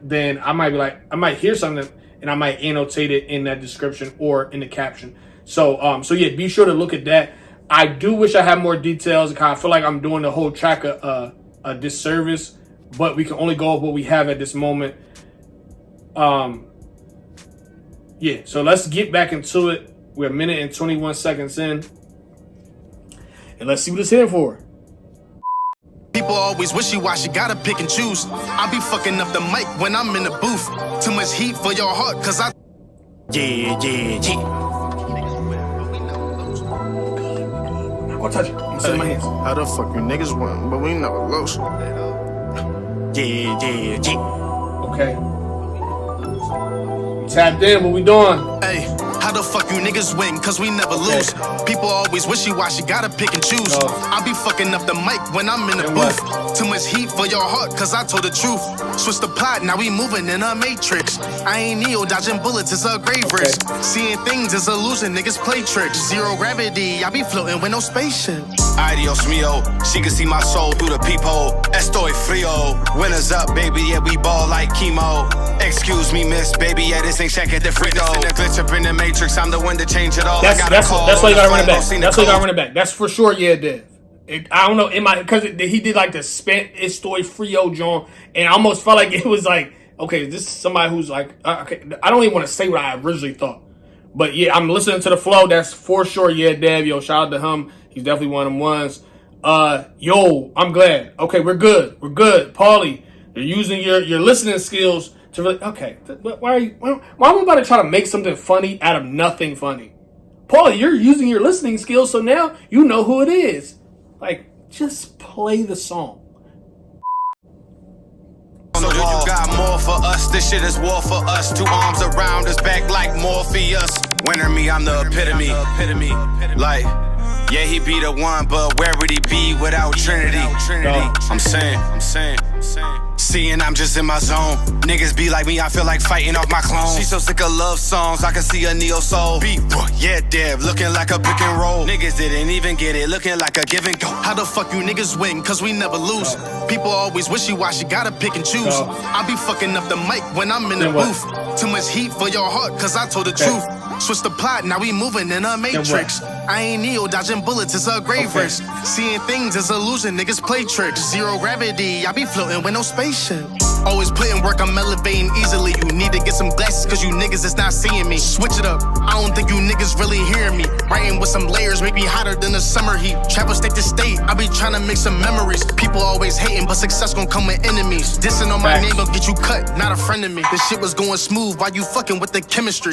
then I might be like, I might hear something and I might annotate it in that description or in the caption. So yeah, be sure to look at that. I do wish I had more details. I feel like I'm doing the whole track a disservice, but we can only go with what we have at this moment. Yeah, so let's get back into it. We're 1 minute and 21 seconds in, and let's see what it's here for. People always wishy-washy, gotta pick and choose. I be fucking up the mic when I'm in the booth. Too much heat for your heart, cause I... Yeah. I'll touch it. I'm setting my hands. How the fuck you niggas win, but we never lose. Yeah. Okay. Tapped in, what we doing? Hey, how the fuck you niggas win, cause we never lose. People always wishy-washy, gotta pick and choose. I be fucking up the mic when I'm in the booth. Too much heat for your heart, cause I told the truth. Switch the plot, now we moving in a matrix. I ain't Neo, dodging bullets, it's a grave risk. Seeing things is illusion, niggas play tricks. Zero gravity, I be floating with no spaceship. Adios mio, she can see my soul through the peephole. Estoy frio, winners up, baby, yeah, we ball like chemo. Excuse me, miss, baby, yeah, this ain't check at the free throw. The glitch up in the matrix, I'm the one to change it all. That's why you gotta run it back. That's why you gotta run it back. That's for sure, yeah, Dev. I don't know, because he did like the spent Estoy Frio John, and I almost felt like it was like, okay, this is somebody who's like, okay, I don't even want to say what I originally thought. But yeah, I'm listening to the flow. That's for sure, yeah, Dev. Yo, shout out to him. He's definitely one of them ones. Yo, I'm glad. Okay, we're good. Paulie, you're using your listening skills to really, okay. Why am I about to try to make something funny out of nothing funny? Paulie, you're using your listening skills, so now you know who it is. Like, just play the song. So do you got more for us? This shit is war for us. Two arms around us, back like Morpheus. Winner me, I'm the epitome. Like, yeah, he be the one, but where would he be without Trinity? I'm saying. Seeing I'm just in my zone. Niggas be like me, I feel like fighting off my clone. She so sick of love songs, I can see a neo soul. Beat, yeah, Dev, looking like a pick and roll. Niggas didn't even get it, looking like a give and go. How the fuck you niggas win, cause we never lose. People always wishy-washy, gotta pick and choose. I be fucking up the mic when I'm in the booth. Too much heat for your heart, cause I told the truth. Switch the plot, now we moving in a matrix. I ain't Neo, dodging bullets, it's a grave risk. Seeing things is illusion, niggas play tricks. Zero gravity, I be floating with no spaceship. Always putting work, I'm elevating easily. You need to get some glasses, cause you niggas is not seeing me. Switch it up, I don't think you niggas really hearing me. Writing with some layers, make me hotter than the summer heat. Travel state to state, I be trying to make some memories. People always hating, but success gon' come with enemies. Dissing on my name gon' get you cut, not a friend of me. This shit was going smooth while you fucking with the chemistry.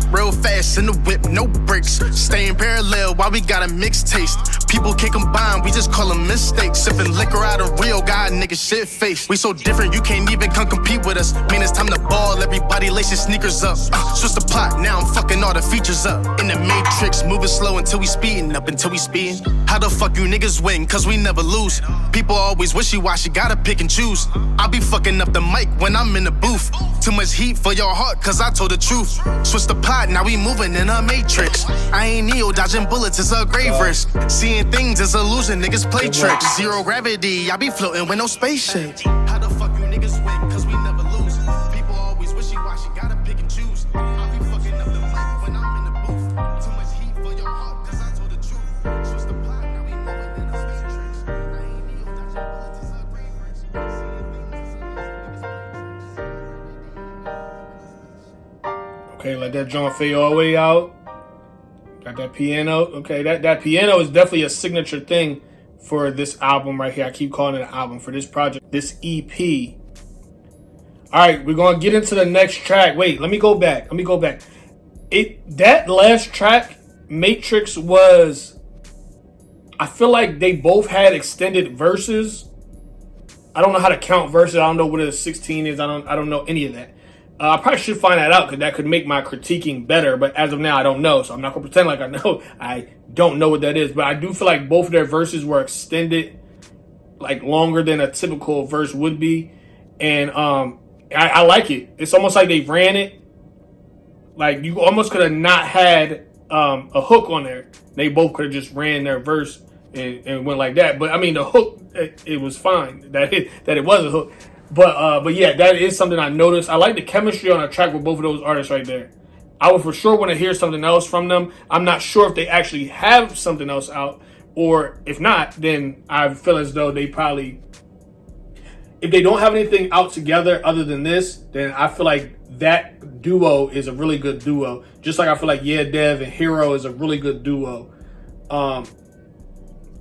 Real fast in the whip, no brakes. Staying parallel while we got a mixed taste. People can't combine, we just call them mistakes. Sipping liquor out of real God, nigga shit face. We so different, you can't even come compete with us. Mean it's time to ball, everybody lace your sneakers up. Switch the plot, now I'm fucking all the features up. In the matrix, moving slow until we speeding up, until we speeding. How the fuck you niggas win, cause we never lose. People always wishy-washy, gotta pick and choose. I be fucking up the mic when I'm in the booth. Too much heat for your heart, cause I told the truth. Switch the plot, now we moving in a matrix. I ain't Neo, dodging bullets, it's a grave risk. Seeing things is illusion, niggas play tricks. Zero gravity, I be floating with no spaceship. How the fuck you niggas win, cause we never lose. People always wishy-washy, gotta pick and choose. I be fucking up the mic when I'm in the booth. Too much heat for your heart, cause I told the truth. Switch the plot, now we moving in a matrix. I ain't Neo, dodging bullets, it's a grave risk. Okay, let that joint fade all the way out. Got that piano. Okay, that piano is definitely a signature thing for this album right here. I keep calling it an album for this project, this EP. All right, we're going to get into the next track. Wait, let me go back. That last track, Matrix, was, I feel like they both had extended verses. I don't know how to count verses. I don't know what a 16 is. I don't know any of that. I probably should find that out because that could make my critiquing better. But as of now, I don't know. So I'm not going to pretend like I know. I don't know what that is. But I do feel like both of their verses were extended, like longer than a typical verse would be. And I like it. It's almost like they ran it. Like you almost could have not had a hook on there. They both could have just ran their verse and went like that. But I mean, the hook, it was fine that it was a hook. But yeah, that is something I noticed. I like the chemistry on a track with both of those artists right there. I would for sure want to hear something else from them. I'm not sure if they actually have something else out, or if not, then I feel as though they probably, if they don't have anything out together other than this, then I feel like that duo is a really good duo. Just like I feel like Yeah Dev and Hero is a really good duo.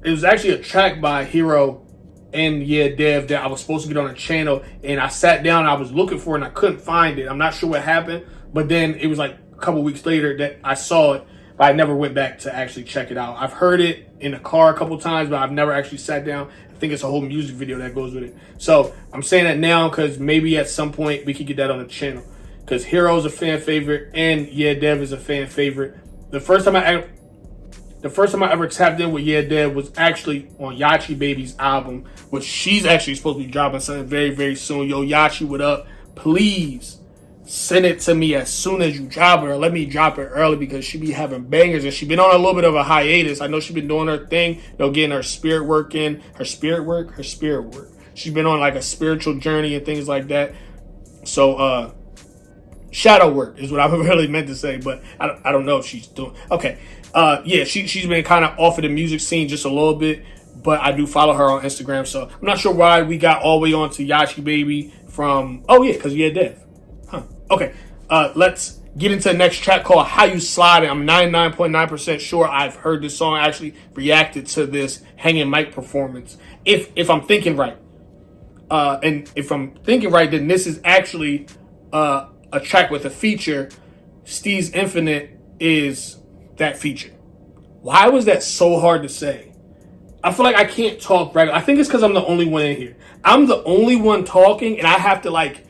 It was actually a track by Hero and YEAHH that I was supposed to get on a channel, and I sat down and I was looking for it and I couldn't find it. I'm not sure what happened, but then it was like a couple weeks later that I saw it, but I never went back to actually check it out. I've heard it in the car a couple times, but I've never actually sat down. I think it's a whole music video that goes with it. So I'm saying that now because maybe at some point we could get that on the channel, because Hero's a fan favorite and YEAHH is a fan favorite. The first time I ever tapped in with YEAHH was actually on YEAHH Baby's album, which she's actually supposed to be dropping something very, very soon. Yo, YEAHH, what up? Please send it to me as soon as you drop it, or let me drop it early, because she be having bangers, and she been on a little bit of a hiatus. I know she been doing her thing, you know, getting her spirit work in. Her spirit work. She's been on like a spiritual journey and things like that. So, shadow work is what I really meant to say, but I don't know if she's doing. Okay. Yeah, she's been kind of off of the music scene just a little bit, but I do follow her on Instagram, so I'm not sure why we got all the way on to YEAHH Baby from, oh yeah, because YEAHH. Huh. Okay, let's get into the next track called How You Slidin'. I'm 99.9% sure I've heard this song. I actually reacted to this hanging mic performance, if I'm thinking right. And if I'm thinking right, then this is actually a track with a feature. Steez Infinite is that feature. Why was that so hard to say? I feel like I can't talk right. I think it's because I'm the only one in here. I'm the only one talking, and I have to like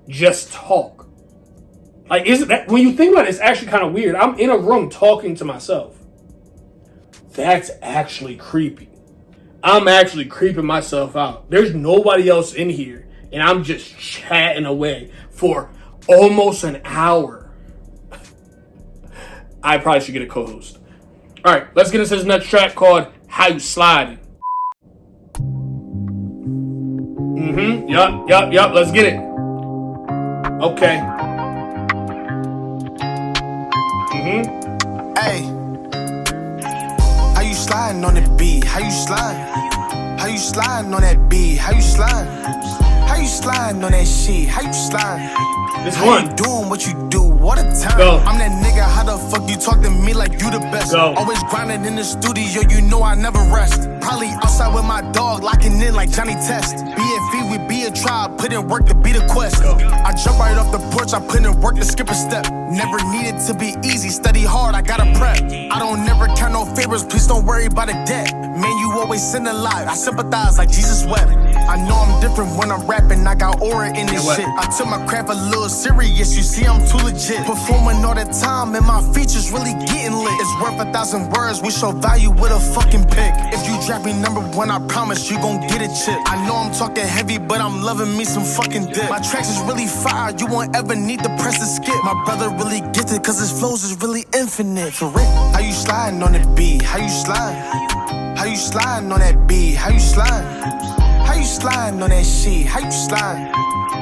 just talk. Like, isn't that, when you think about it, it's actually kind of weird. I'm in a room talking to myself. That's actually creepy. I'm actually creeping myself out. There's nobody else in here, and I'm just chatting away for almost an hour. I probably should get a co-host. All right, let's get into this next track called How You Slidin'. Yup. Let's get it. Okay. Hey, how you sliding on the beat? How you sliding? How you sliding on that beat? How you sliding? How you sliding on that shit? How you sliding? This how one. You doing what you do? What a time. Go. I'm that nigga, how the fuck you talk to me like you the best? Go. Always grinding in the studio, you know I never rest. Probably outside with my dog, locking in like Johnny Test. BFV, we be a tribe, put in work to be the quest. Go. I jump right off the porch, I put in work to skip a step. Never needed to be easy, study hard, I gotta prep. I don't never count no favors, please don't worry about a debt. Man, you always send a lot, I sympathize like Jesus wept. I know I'm different when I'm rapping, I got aura in this shit. I took my craft a little serious, you see I'm too legit. Performing all the time and my features really getting lit. It's worth 1,000 words, we show value with a fucking pick. If you drop me #1, I promise you gon' get a chip. I know I'm talking heavy, but I'm loving me some fucking dip. My tracks is really fire, you won't ever need to press the skip. My brother really gets it, cause his flows is really infinite, for real. How you sliding on the beat? How you sliding? How you sliding on that beat? How you sliding? How you sliding on that shit? How you sliding?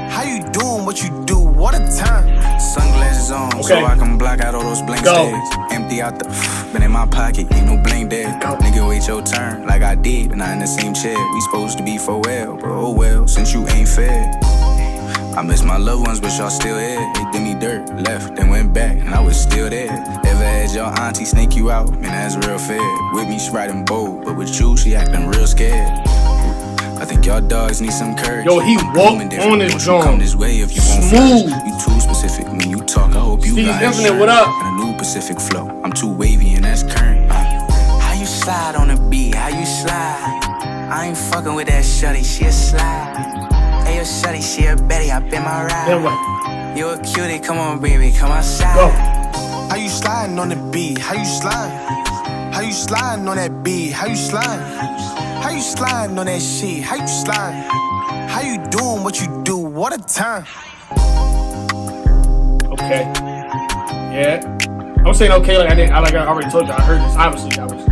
How you doing what you do? What a time. Sunglasses on, so I can block out all those blank stares. Empty out the been in my pocket, ain't no blank there. Nigga, wait your turn, like I did, but not in the same chair. We supposed to be for well, but oh well, since you ain't fair. I miss my loved ones, but y'all still here. They did me dirt, left, then went back, and I was still there. Ever had your auntie snake you out? Man, that's real fair. With me, she riding bold, but with you, she acting real scared. I think y'all dogs need some courage. Yo, he walked on his joint. Come this way if you won't smooth. You too specific when you talk. I hope you got Steez Infinite, what up? And a new Pacific flow. I'm too wavy and that's current. How you slide on the beat? How you slide? I ain't fucking with that shorty, she a slide. Hey, yo, shorty, she a Betty, I been my ride. Then what? You a cutie, come on, baby, come outside. Go. How you sliding on the beat? How you sliding? How you sliding on that beat? How you sliding? How you sliding on that shit? How you sliding? How you doing what you do? What a time. Okay. Yeah. I'm saying okay like I already told you. I heard this. Obviously, I was.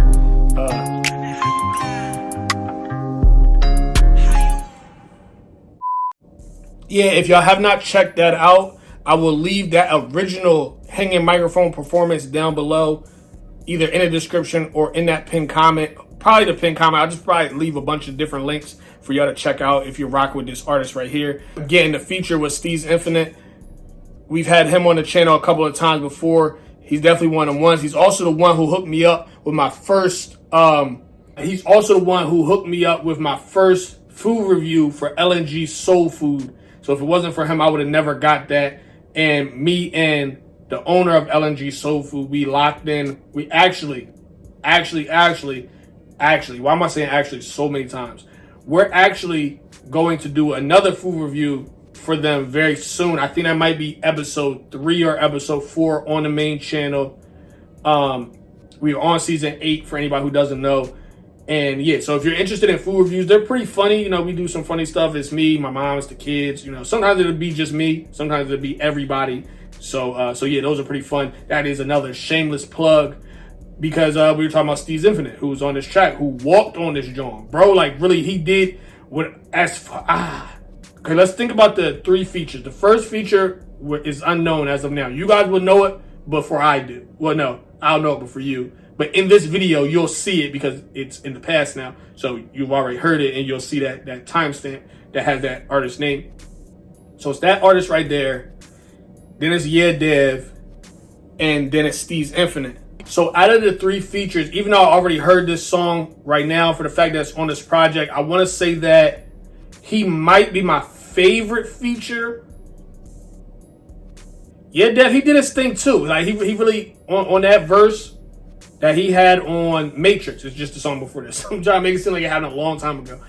Yeah, if y'all have not checked that out, I will leave that original hanging microphone performance down below, either in the description or in that pinned comment. Probably the pinned comment. I'll just probably leave a bunch of different links for y'all to check out if you're rocking with this artist right here. Again, the feature was Steez Infinite. We've had him on the channel a couple of times before. He's definitely one of the ones. He's also the one who hooked me up with my first He's also the one who hooked me up with my first food review for LNG Soul Food. So if it wasn't for him, I would have never got that. And me and the owner of LNG Soul Food, we locked in. We actually, why am I saying actually so many times? We're actually going to do another food review for them very soon. I think that might be episode 3 or episode 4 on the main channel. We are on season 8 for anybody who doesn't know. And yeah, so if you're interested in food reviews, they're pretty funny. You know, we do some funny stuff. It's me, my mom, it's the kids. You know, sometimes it'll be just me. Sometimes it'll be everybody. So yeah, those are pretty fun. That is another shameless plug because we were talking about Steez Infinite, who was on this track, who walked on this joint. Bro, like really, he did what Okay, let's think about the 3 features. The first feature is unknown as of now. You guys will know it before I do. Well, no, I'll know it before you. But in this video, you'll see it because it's in the past now. So you've already heard it and you'll see that timestamp that has that artist name. So it's that artist right there. Then it's YEAHH, and then it's Steez Infinite. So out of the 3 features, even though I already heard this song right now for the fact that it's on this project, I want to say that he might be my favorite feature. YEAHH, he did his thing too. Like he really on that verse that he had on Matrix. It's just the song before this. I'm trying to make it seem like it happened a long time ago.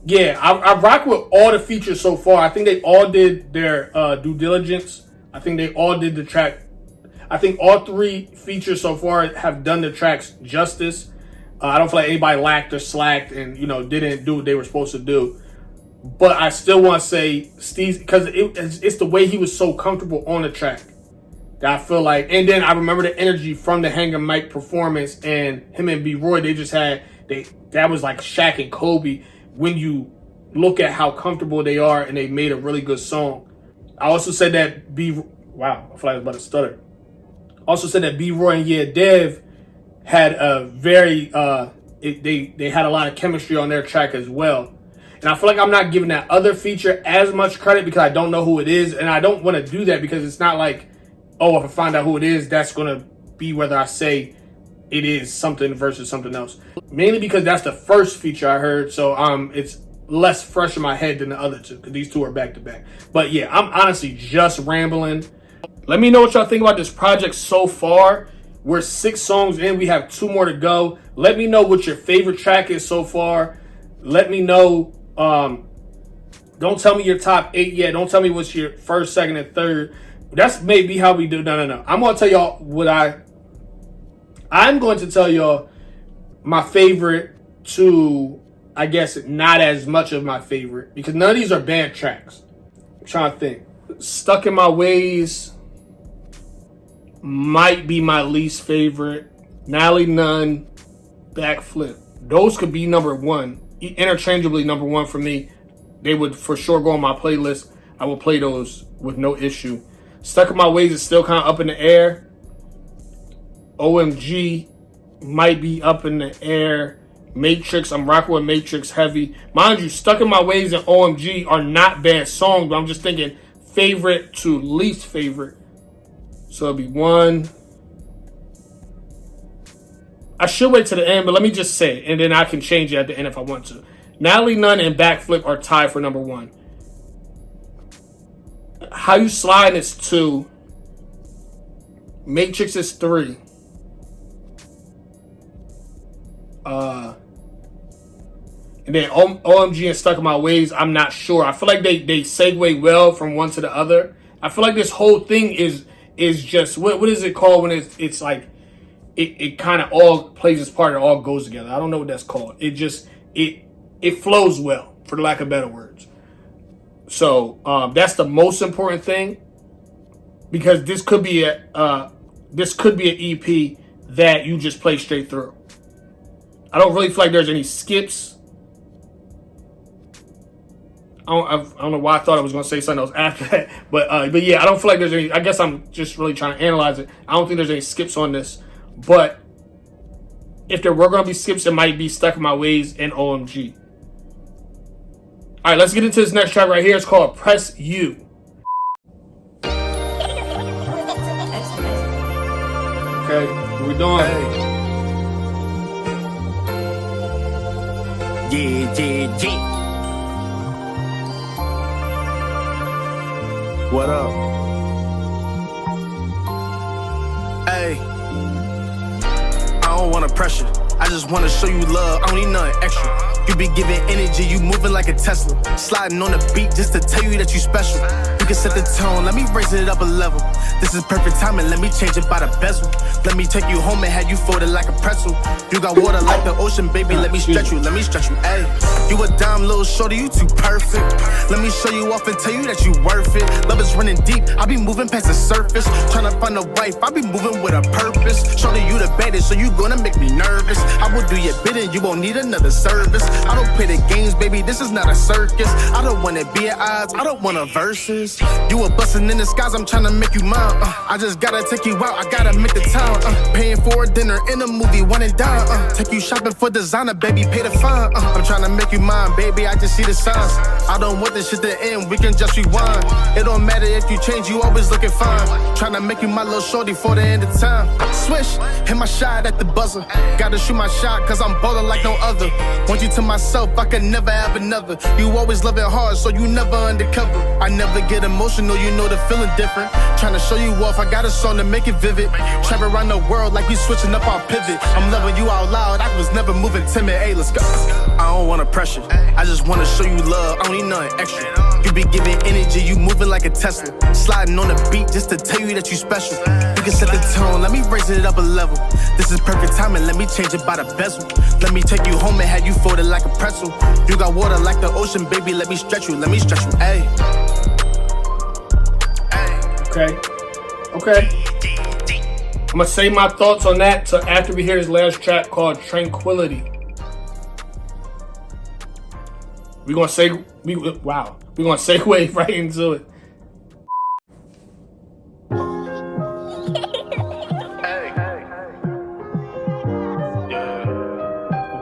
Yeah, I rock with all the features so far. I think they all did their due diligence. I think they all did the track. I think all 3 features so far have done the tracks justice. I don't feel like anybody lacked or slacked and, you know, didn't do what they were supposed to do. But I still want to say Steez, because it's the way he was so comfortable on the track that I feel like. And then I remember the energy from the Hanger Mike performance, and him and Broy, they just had, that was like Shaq and Kobe when you look at how comfortable they are, and they made a really good song. I also said that wow, I feel like I was about to stutter. Also said that Broy and YEAHH had a very, they had a lot of chemistry on their track as well. And I feel like I'm not giving that other feature as much credit because I don't know who it is. And I don't want to do that because it's not like, oh, if I find out who it is, that's going to be whether I say it is something versus something else. Mainly because that's the first feature I heard. So it's less fresh in my head than the other 2 because these 2 are back to back. But yeah, I'm honestly just rambling. Let me know what y'all think about this project so far. We're 6 songs in. We have 2 more to go. Let me know what your favorite track is so far. Let me know. Don't tell me your top 8 yet. Don't tell me what's your first, second, and third. That's maybe how we do. No. I'm going to tell y'all what I'm going to tell y'all my favorite to, I guess, not as much of my favorite. Because none of these are bad tracks. I'm trying to think. Stuck in My Ways might be my least favorite. Natalie, Nunn, Backflip. Those could be number 1. Interchangeably number 1 for me. They would for sure go on my playlist. I will play those with no issue. Stuck in My Ways is still kind of up in the air. OMG might be up in the air. Matrix, I'm rocking with Matrix heavy. Mind you, Stuck in My Ways and OMG are not bad songs, but I'm just thinking favorite to least favorite. So it'll be 1. I should wait to the end, but let me just say it, and then I can change it at the end if I want to. Natalie, Nunn, and Backflip are tied for number 1. How You Slidin is 2. Matrix is 3. And then OMG and Stuck in My Ways, I'm not sure. I feel like they segue well from one to the other. I feel like this whole thing is just, what is it called when it's like, it kind of all plays its part, it all goes together. I don't know what that's called. It just, it flows well, for the lack of better words. So that's the most important thing, because this could be an EP that you just play straight through. I don't really feel like there's any skips. I don't know why I thought I was going to say something else after that. But yeah, I don't feel like there's any. I guess I'm just really trying to analyze it. I don't think there's any skips on this. But if there were going to be skips, it might be Stuck in My Ways and OMG. All right, let's get into this next track right here. It's called Press U. Okay, what we doing? Yeah. What up? Hey, I don't wanna pressure. I just wanna show you love. I don't need nothing extra. You be giving energy, you moving like a Tesla. Sliding on the beat just to tell you that you special. You can set the tone, let me raise it up a level. This is perfect timing, let me change it by the bezel. Let me take you home and have you folded like a pretzel. You got water like the ocean, baby, let me stretch you, ayy. You a dime little shorty, you too perfect. Let me show you off and tell you that you worth it. Love is running deep, I be moving past the surface. Tryna find a wife, I be moving with a purpose. Shorty, you the baddest, so you gonna make me nervous. I will do your bidding, you won't need another service. I don't play the games, baby, this is not a circus. I don't wanna be at odds, I don't want a versus. You a bustin' in the skies, I'm tryna make you mine. I just gotta take you out, I gotta make the time. Paying for a dinner in a movie, one and dine. Take you shopping for designer, baby, pay the fine. I'm tryna make you mine, baby, I just see the signs. I don't want this shit to end, we can just rewind. It don't matter if you change, you always looking fine. Tryna make you my little shorty for the end of time. Swish, hit my shot at the buzzer. Gotta shoot my shot, cause I'm ballin' like no other. Want you to myself, I could never have another. You always love it hard, so you never undercover. I never get emotional, you know the feeling different. Tryna show you off, I got a song to make it vivid. Travel around the world like we switching up our pivot. I'm loving you out loud, I was never moving timid. Hey, let's go. I don't wanna pressure, I just wanna show you love. I don't need nothing extra. You be giving energy, you moving like a Tesla. Sliding on the beat just to tell you that you special. You can set the tone, let me raise it up a level. This is perfect timing, let me change it by the bezel. Let me take you home and have you folded like a pretzel. You got water like the ocean, baby, let me stretch you, ayy. Okay. I'm gonna say my thoughts on that till after we hear his last track called Tranquility. We're gonna segue right into it.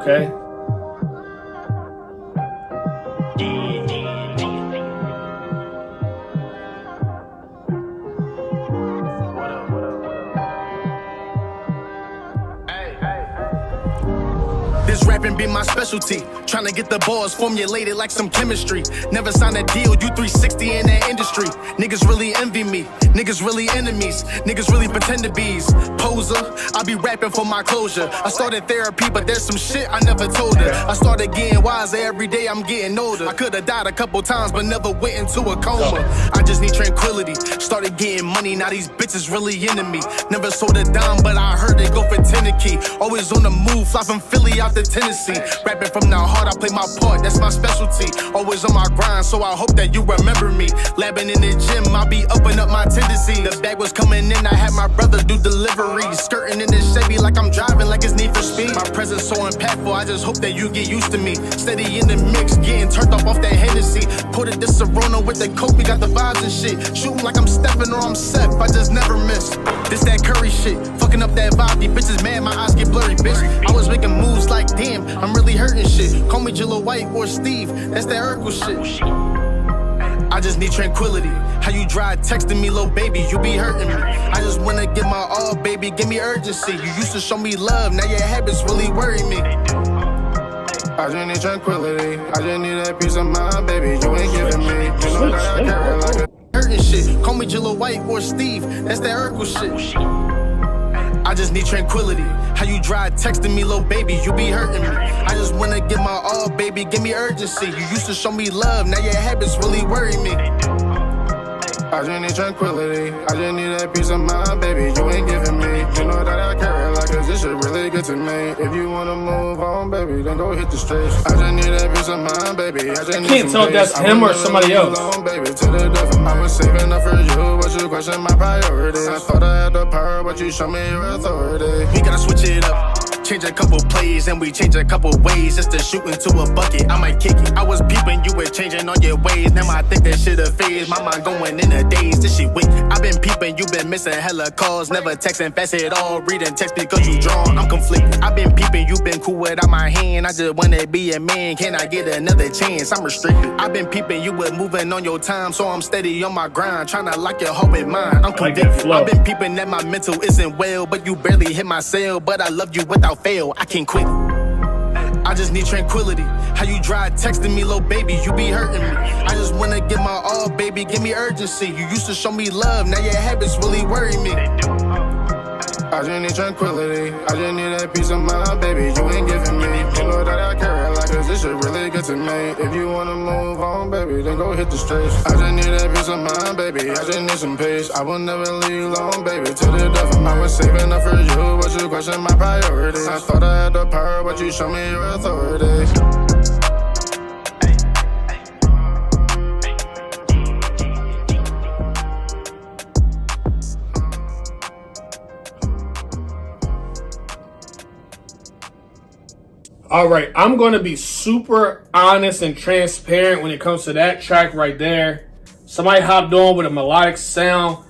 Okay. This rapping be my specialty. Tryna get the balls formulated like some chemistry. Never signed a deal, you 360 in that industry. Niggas really envy me, niggas really enemies. Niggas really pretend to be's. Poser, I be rapping for my closure. I started therapy, but there's some shit I never told her. I started getting wiser every day, I'm getting older. I could've died a couple times, but never went into a coma. I just need tranquility. Started getting money, now these bitches really into me. Never sold a dime, but I heard they go for 10 a key. Always on the move, fly from Philly out to Tennessee. Rapping from the heart, I play my part, that's my specialty. Always on my grind, so I hope that you remember me. Labbing in the gym, I be upping up my tendency. The bag was coming in, I had my brother do deliveries. Skirting in this Chevy like I'm driving like it's Need for Speed. My presence so impactful, I just hope that you get used to me. Steady in the mix, getting turned off that Hennessy. Put it this Serrano with the coke, we got the vibes and shit. Shooting like I'm stepping or I'm set, I just never miss. This that Curry shit, fucking up that vibe. These bitches mad, my eyes get blurry, bitch. I was making moves like damn, I'm really hurting shit. Call me Jilla White or Steve, that's that Urkel shit. I just need tranquility. How you dry texting me, little baby, you be hurting me. I just wanna get my all, baby, give me urgency. You used to show me love, now your habits really worry me. I just need tranquility. I just need that peace of mind, baby, you ain't giving me. You know that I care like a hurting shit. Call me Jilla White or Steve, that's that Urkel shit. I just need tranquility. How you dry texting me, little baby, you be hurting me. I just wanna get my all, baby, give me urgency. You used to show me love, now your habits really worry me. I just need tranquility. I just need that peace of mind, baby, you ain't giving me. You know that I care like cause this shit really good to me. If you wanna move on, baby, then go hit the streets. I just need that peace of mind, baby. I just need can't tell if that's him or somebody else. On, baby, to the death. I was saving up for you, but you question my priorities. I thought I had the power, but you show me your authority. We gotta switch it up. Change a couple plays and we change a couple ways just to shoot into a bucket. I might kick it. I was peeping, you were changing on your ways. Now I think that shit a phase. My mind going in a daze. This shit weak. I've been peeping, you been missing hella calls. Never texting fast at all. Reading text because you drawn. I'm conflicted. I've been peeping, you been cool without my hand. I just wanna be a man. Can I get another chance? I'm restricted. I've been peeping, you were moving on your time. So I'm steady on my grind. Trying to lock your heart with mine. I'm convicted. I've been peeping that my mental isn't well. But you barely hit my cell. But I love you without fail, I can't quit. I just need tranquility. How you dry texting me, little baby, you be hurting me. I just wanna get my all, baby, give me urgency. You used to show me love, now your habits really worry me. I just need tranquility. I just need that peace of mind, baby. You ain't giving me. You know that I care a lot, cause this shit really good to me. If you wanna move on, baby, then go hit the streets. I just need that peace of mind, baby. I just need some peace. I will never leave alone, baby. To the death, I was saving up for you, but you question my priorities. I thought I had the power, but you show me your authority. All right, I'm going to be super honest and transparent when it comes to that track right there. Somebody hopped on with a melodic sound.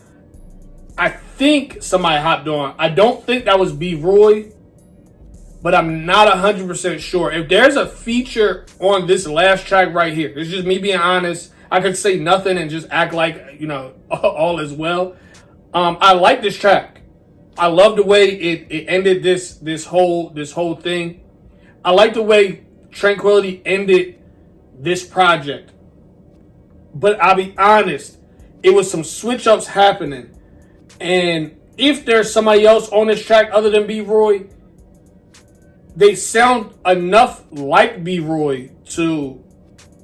I think somebody hopped on. I don't think that was B-Roy, but I'm not 100% sure. If there's a feature on this last track right here, it's just me being honest. I could say nothing and just act like, you know, all is well. I like this track. I love the way it ended this whole thing. I like the way Tranquility ended this project. But I'll be honest, it was some switch ups happening. And if there's somebody else on this track other than B-Roy, they sound enough like B-Roy to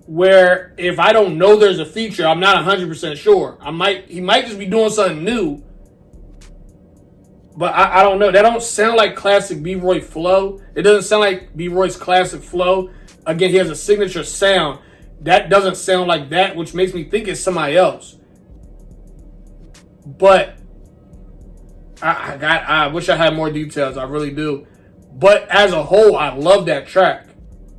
where if I don't know there's a feature, I'm not 100% sure. He might just be doing something new. But I don't know. That don't sound like classic B-Roy flow. It doesn't sound like B-Roy's classic flow. Again, he has a signature sound. That doesn't sound like that, which makes me think it's somebody else. But I wish I had more details. I really do. But as a whole, I love that track.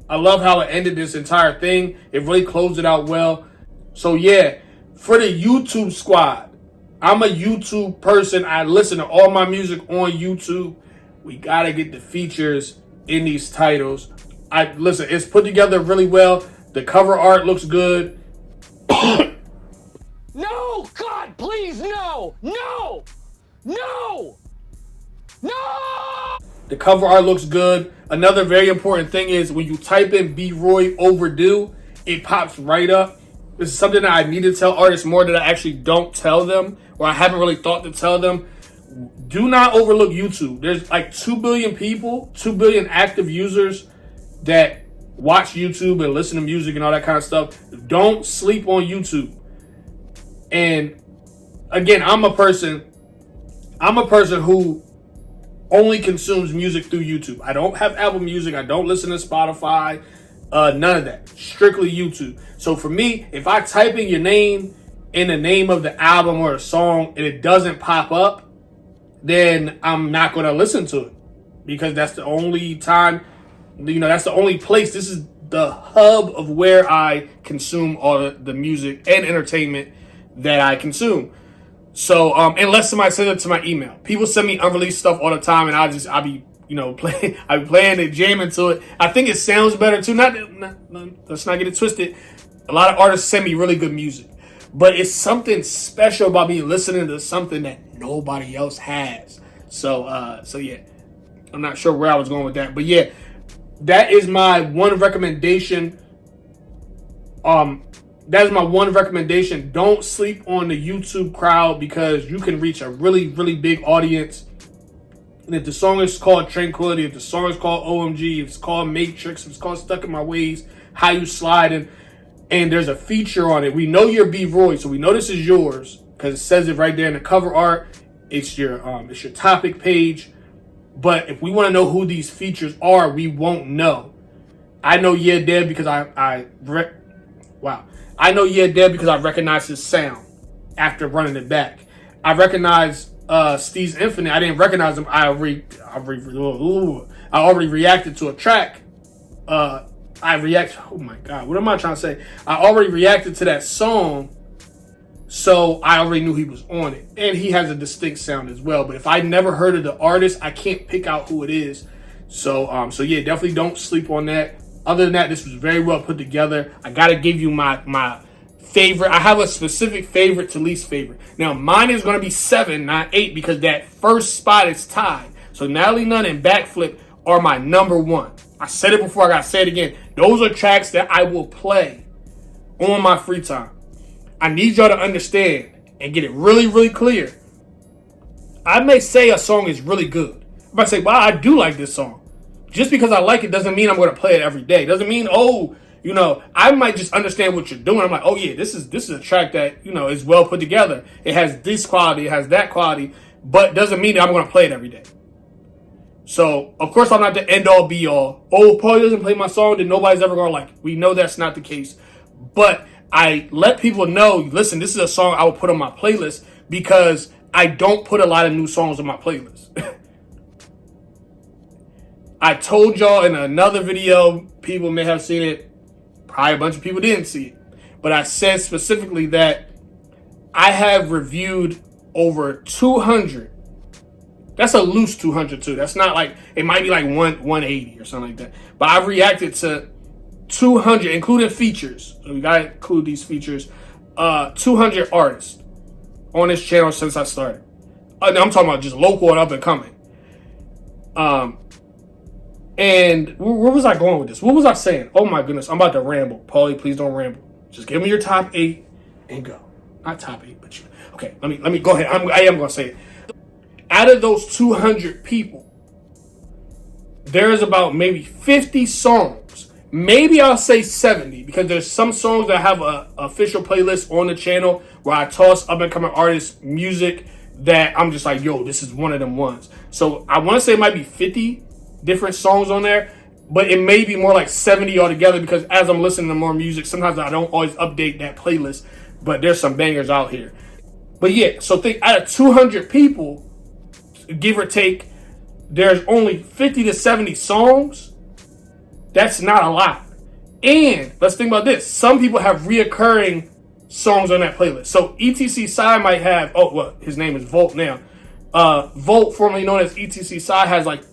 I love how it ended this entire thing. It really closed it out well. So yeah, for the YouTube squad, I'm a YouTube person. I listen to all my music on YouTube. We gotta get the features in these titles. Listen, it's put together really well. The cover art looks good. No! God, please, no! No! No! No! The cover art looks good. Another very important thing is when you type in B-Roy Overdue, it pops right up. This is something that I need to tell artists more that I actually don't tell them, or I haven't really thought to tell them. Do not overlook YouTube. There's like 2 billion people, 2 billion active users that watch YouTube and listen to music and all that kind of stuff. Don't sleep on YouTube. And again, I'm a person who only consumes music through YouTube. I don't have Apple Music. I don't listen to Spotify. None of that. Strictly YouTube. So for me, if I type in your name in the name of the album or a song and it doesn't pop up, then I'm not going to listen to it. Because that's the only time, that's the only place. This is the hub of where I consume all the music and entertainment that I consume. So unless somebody sends it to my email. People send me unreleased stuff all the time and I'll be playing it, jamming to it. I think it sounds better too. Let's not get it twisted. A lot of artists send me really good music, but it's something special about me listening to something that nobody else has. So yeah, I'm not sure where I was going with that, but yeah, that is my one recommendation. That is my one recommendation. Don't sleep on the YouTube crowd because you can reach a really, really big audience. And if the song is called Tranquility, if the song is called OMG, if it's called Matrix, if it's called Stuck in My Ways, How You Slidin, and there's a feature on it, we know you're B-Roy, so we know this is yours because it says it right there in the cover art. It's your topic page. But if we want to know who these features are, we won't know. I know YEAHH Dead because I know YEAHH Dead because I recognize his sound after running it back. I recognize Steez Infinite. I didn't recognize him. I already reacted to a track. Oh my God, what am I trying to say? I already reacted to that song, so I already knew he was on it. And he has a distinct sound as well. But if I never heard of the artist, I can't pick out who it is. So yeah, definitely don't sleep on that. Other than that, this was very well put together. I gotta give you my favorite. I have a specific favorite to least favorite. Now, mine is going to be 7, not 8, because that first spot is tied. So Natalie, Nunn, and Backflip are my number 1. I said it before, I gotta say it again. Those are tracks that I will play on my free time. I need y'all to understand and get it really, really clear. I may say a song is really good. If I say, wow, I do like this song. Just because I like it doesn't mean I'm going to play it every day. Doesn't mean, oh, you know, I might just understand what you're doing. I'm like, oh yeah, this is a track that, you know, is well put together. It has this quality, it has that quality, but doesn't mean that I'm going to play it every day. So, of course, I'm not the end-all, be-all. Oh, Paulie doesn't play my song, then nobody's ever going to like it. We know that's not the case. But I let people know, listen, this is a song I will put on my playlist because I don't put a lot of new songs on my playlist. I told y'all in another video, people may have seen it, probably a bunch of people didn't see it. But I said specifically that I have reviewed over 200. That's a loose 200 too. That's not like, it might be like 180 or something like that. But I've reacted to 200, including features. So we gotta include these features. 200 artists on this channel since I started. I'm talking about just local and up and coming. And where was I going with this? What was I saying? Oh my goodness, I'm about to ramble. Paulie, please don't ramble. Just give me your top 8 and go. Not top 8, but you. Okay, let me go ahead. I am gonna say it. Out of those 200 people, there is about maybe 50 songs. Maybe I'll say 70 because there's some songs that have a official playlist on the channel where I toss up and coming artists music that I'm just like, yo, this is one of them ones. So I want to say it might be 50 different songs on there, but it may be more like 70 altogether because as I'm listening to more music, sometimes I don't always update that playlist, but there's some bangers out here. But yeah, so think out of 200 people, give or take, there's only 50 to 70 songs. That's not a lot. And let's think about this. Some people have reoccurring songs on that playlist. So ETC Psy might have, oh, well, his name is Volt now. Volt, formerly known as ETC Psy, has like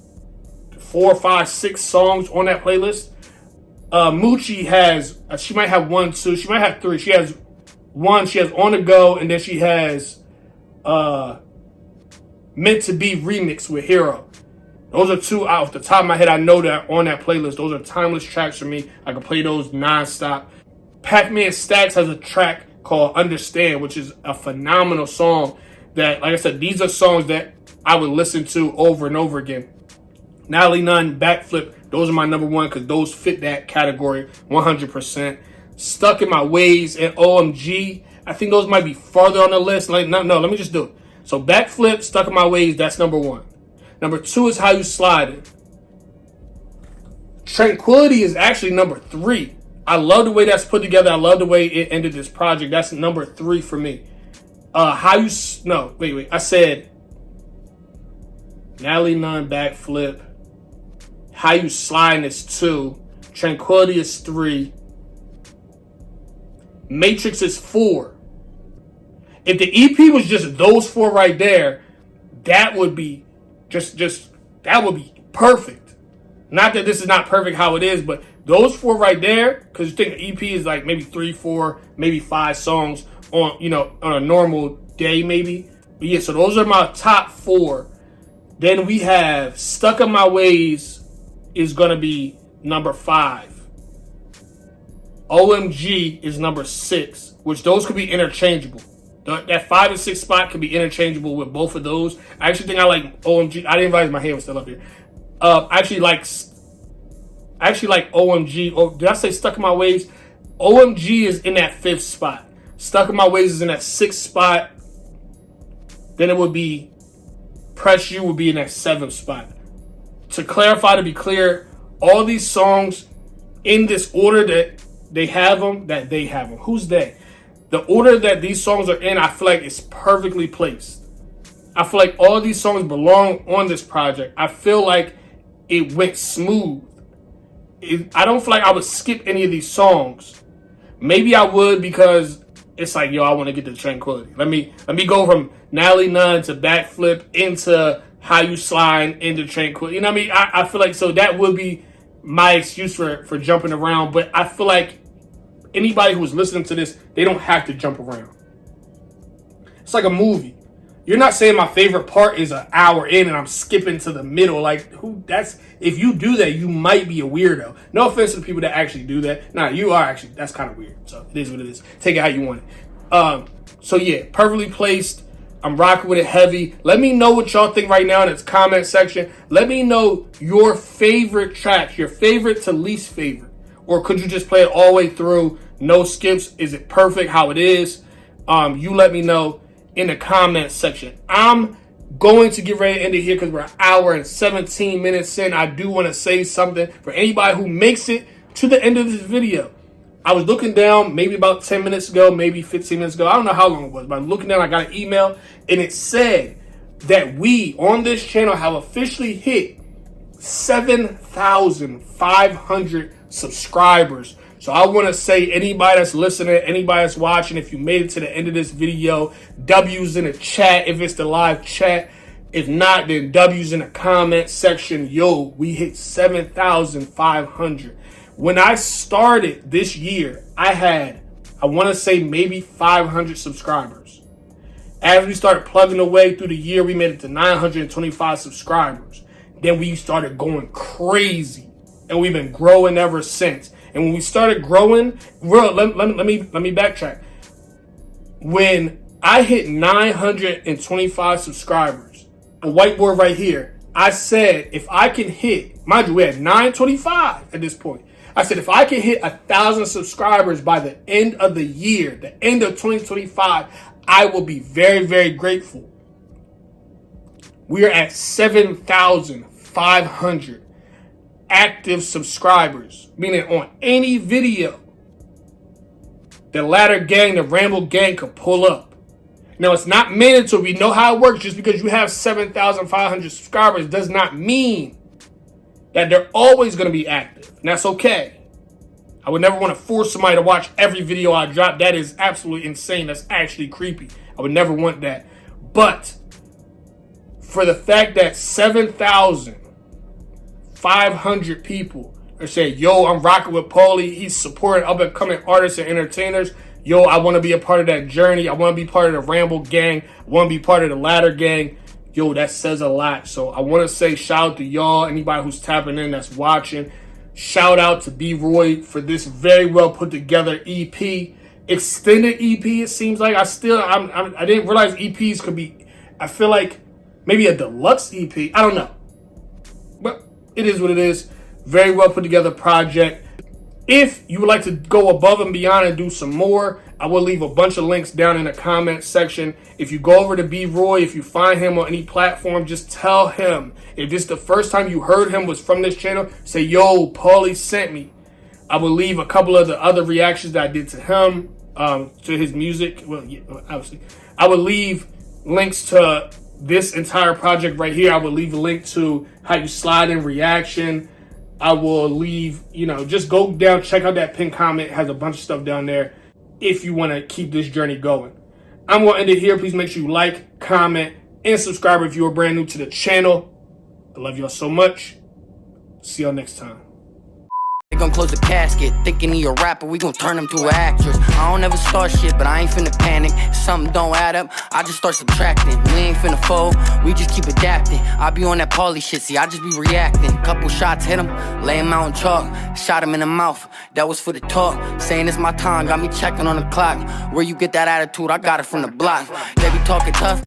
4, 5, 6 songs on that playlist. Moochie has, she might have 1, 2, she might have 3. She has 1, she has On The Go, and then she has Meant To Be remix with Hero. Those are 2 off the top of my head. I know that on that playlist. Those are timeless tracks for me. I can play those non-stop. Pac-Man Stacks has a track called Understand, which is a phenomenal song that, like I said, these are songs that I would listen to over and over again. Natalie, Nunn, Backflip, those are my number 1 because those fit that category 100%. Stuck in My Ways and OMG, I think those might be farther on the list. Like, no, let me just do it. So Backflip, Stuck in My Ways, that's number 1. Number 2 is How You Slidin. Tranquility is actually number 3. I love the way that's put together. I love the way it ended this project. That's number 3 for me. I said Natalie, Nunn, Backflip. How You Slidin is 2. Tranquility is 3. Matrix is 4. If the EP was just those 4 right there, that would be that would be perfect. Not that this is not perfect how it is, but those 4 right there, because you think an EP is like maybe 3, 4, maybe 5 songs on, you know, on a normal day maybe. But yeah, so those are my top 4. Then we have Stuck in My Ways is gonna be number 5. OMG is number 6, which those could be interchangeable. That 5 and 6 spot could be interchangeable with both of those. I actually think I like OMG. I didn't realize my hand was still up here. I actually like OMG. Oh, did I say Stuck in My Ways? OMG is in that 5th spot. Stuck in My Ways is in that 6th spot. Then it would be Press You would be in that 7th spot. To clarify, to be clear, all these songs in this order that they have them. Who's they? The order that these songs are in, I feel like it's perfectly placed. I feel like all these songs belong on this project. I feel like it went smooth. I don't feel like I would skip any of these songs. Maybe I would because it's like, yo, I want to get to Tranquility. Let me go from Natalie Nunn to Backflip into How You Slide into Tranquility. You know what I mean? I feel like, so that would be my excuse for jumping around. But I feel like anybody who's listening to this, they don't have to jump around. It's like a movie. You're not saying my favorite part is an hour in and I'm skipping to the middle. Like, if you do that, you might be a weirdo. No offense to the people that actually do that. Nah, you are actually, that's kind of weird. So it is what it is. Take it how you want it. So yeah, perfectly placed. I'm rocking with it heavy. Let me know what y'all think right now in the comment section. Let me know your favorite tracks, your favorite to least favorite. Or could you just play it all the way through? No skips. Is it perfect how it is? You let me know in the comment section. I'm going to get ready to end it here because we're an hour and 17 minutes in. I do want to say something for anybody who makes it to the end of this video. I was looking down maybe about 10 minutes ago, maybe 15 minutes ago. I don't know how long it was, but I'm looking down. I got an email and it said that we on this channel have officially hit 7,500 subscribers. So I want to say anybody that's listening, anybody that's watching, if you made it to the end of this video, W's in the chat if it's the live chat. If not, then W's in the comment section. Yo, we hit 7,500. When I started this year, I had, I want to say maybe 500 subscribers. As we started plugging away through the year, we made it to 925 subscribers. Then we started going crazy, and we've been growing ever since. And when we started growing, let me backtrack. When I hit 925 subscribers, a whiteboard right here, I said if I can hit, mind you, we had 925 at this point. I said if I can hit 1,000 subscribers by the end of the year, the end of 2025, I will be very, very grateful. We are at 7,500 active subscribers, meaning on any video the Ladder Gang, the Ramble Gang could pull up. Now, it's not mandatory. We know how it works. Just because you have 7,500 subscribers does not mean that they're always going to be active. And that's okay. I would never want to force somebody to watch every video I drop. That is absolutely insane. That's actually creepy. I would never want that. But for the fact that 7,500 people are saying, yo, I'm rocking with Paulie. He's supporting up-and-coming artists and entertainers. Yo, I want to be a part of that journey. I want to be part of the Ramble Gang. I want to be part of the Ladder Gang. Yo, that says a lot. So I want to say shout out to y'all, anybody who's tapping in that's watching. Shout out to Broy for this very well put together EP. Extended EP, it seems like. I didn't realize EPs could be, I feel like maybe a deluxe EP. I don't know. But it is what it is. Very well put together project. If you would like to go above and beyond and do some more, I will leave a bunch of links down in the comment section. If you go over to Broy, if you find him on any platform, just tell him. If this is the first time you heard him was from this channel, say, yo, Paulie sent me. I will leave a couple of the other reactions that I did to him, to his music. Well, yeah, obviously. I will leave links to this entire project right here. I will leave a link to How You Slide In reaction. I will leave, just go down, check out that pinned comment. It has a bunch of stuff down there if you want to keep this journey going. I'm going to end it here. Please make sure you like, comment, and subscribe if you are brand new to the channel. I love y'all so much. See y'all next time. They gon' close the casket, thinking he a rapper, we gon' turn him to an actress. I don't ever start shit, but I ain't finna panic. If something don't add up, I just start subtracting. We ain't finna fold, we just keep adapting. I be on that Paulie shit, see, I just be reacting. Couple shots hit him, lay him out in chalk. Shot him in the mouth, that was for the talk. Saying it's my time, got me checking on the clock. Where you get that attitude, I got it from the block. They be talking tough.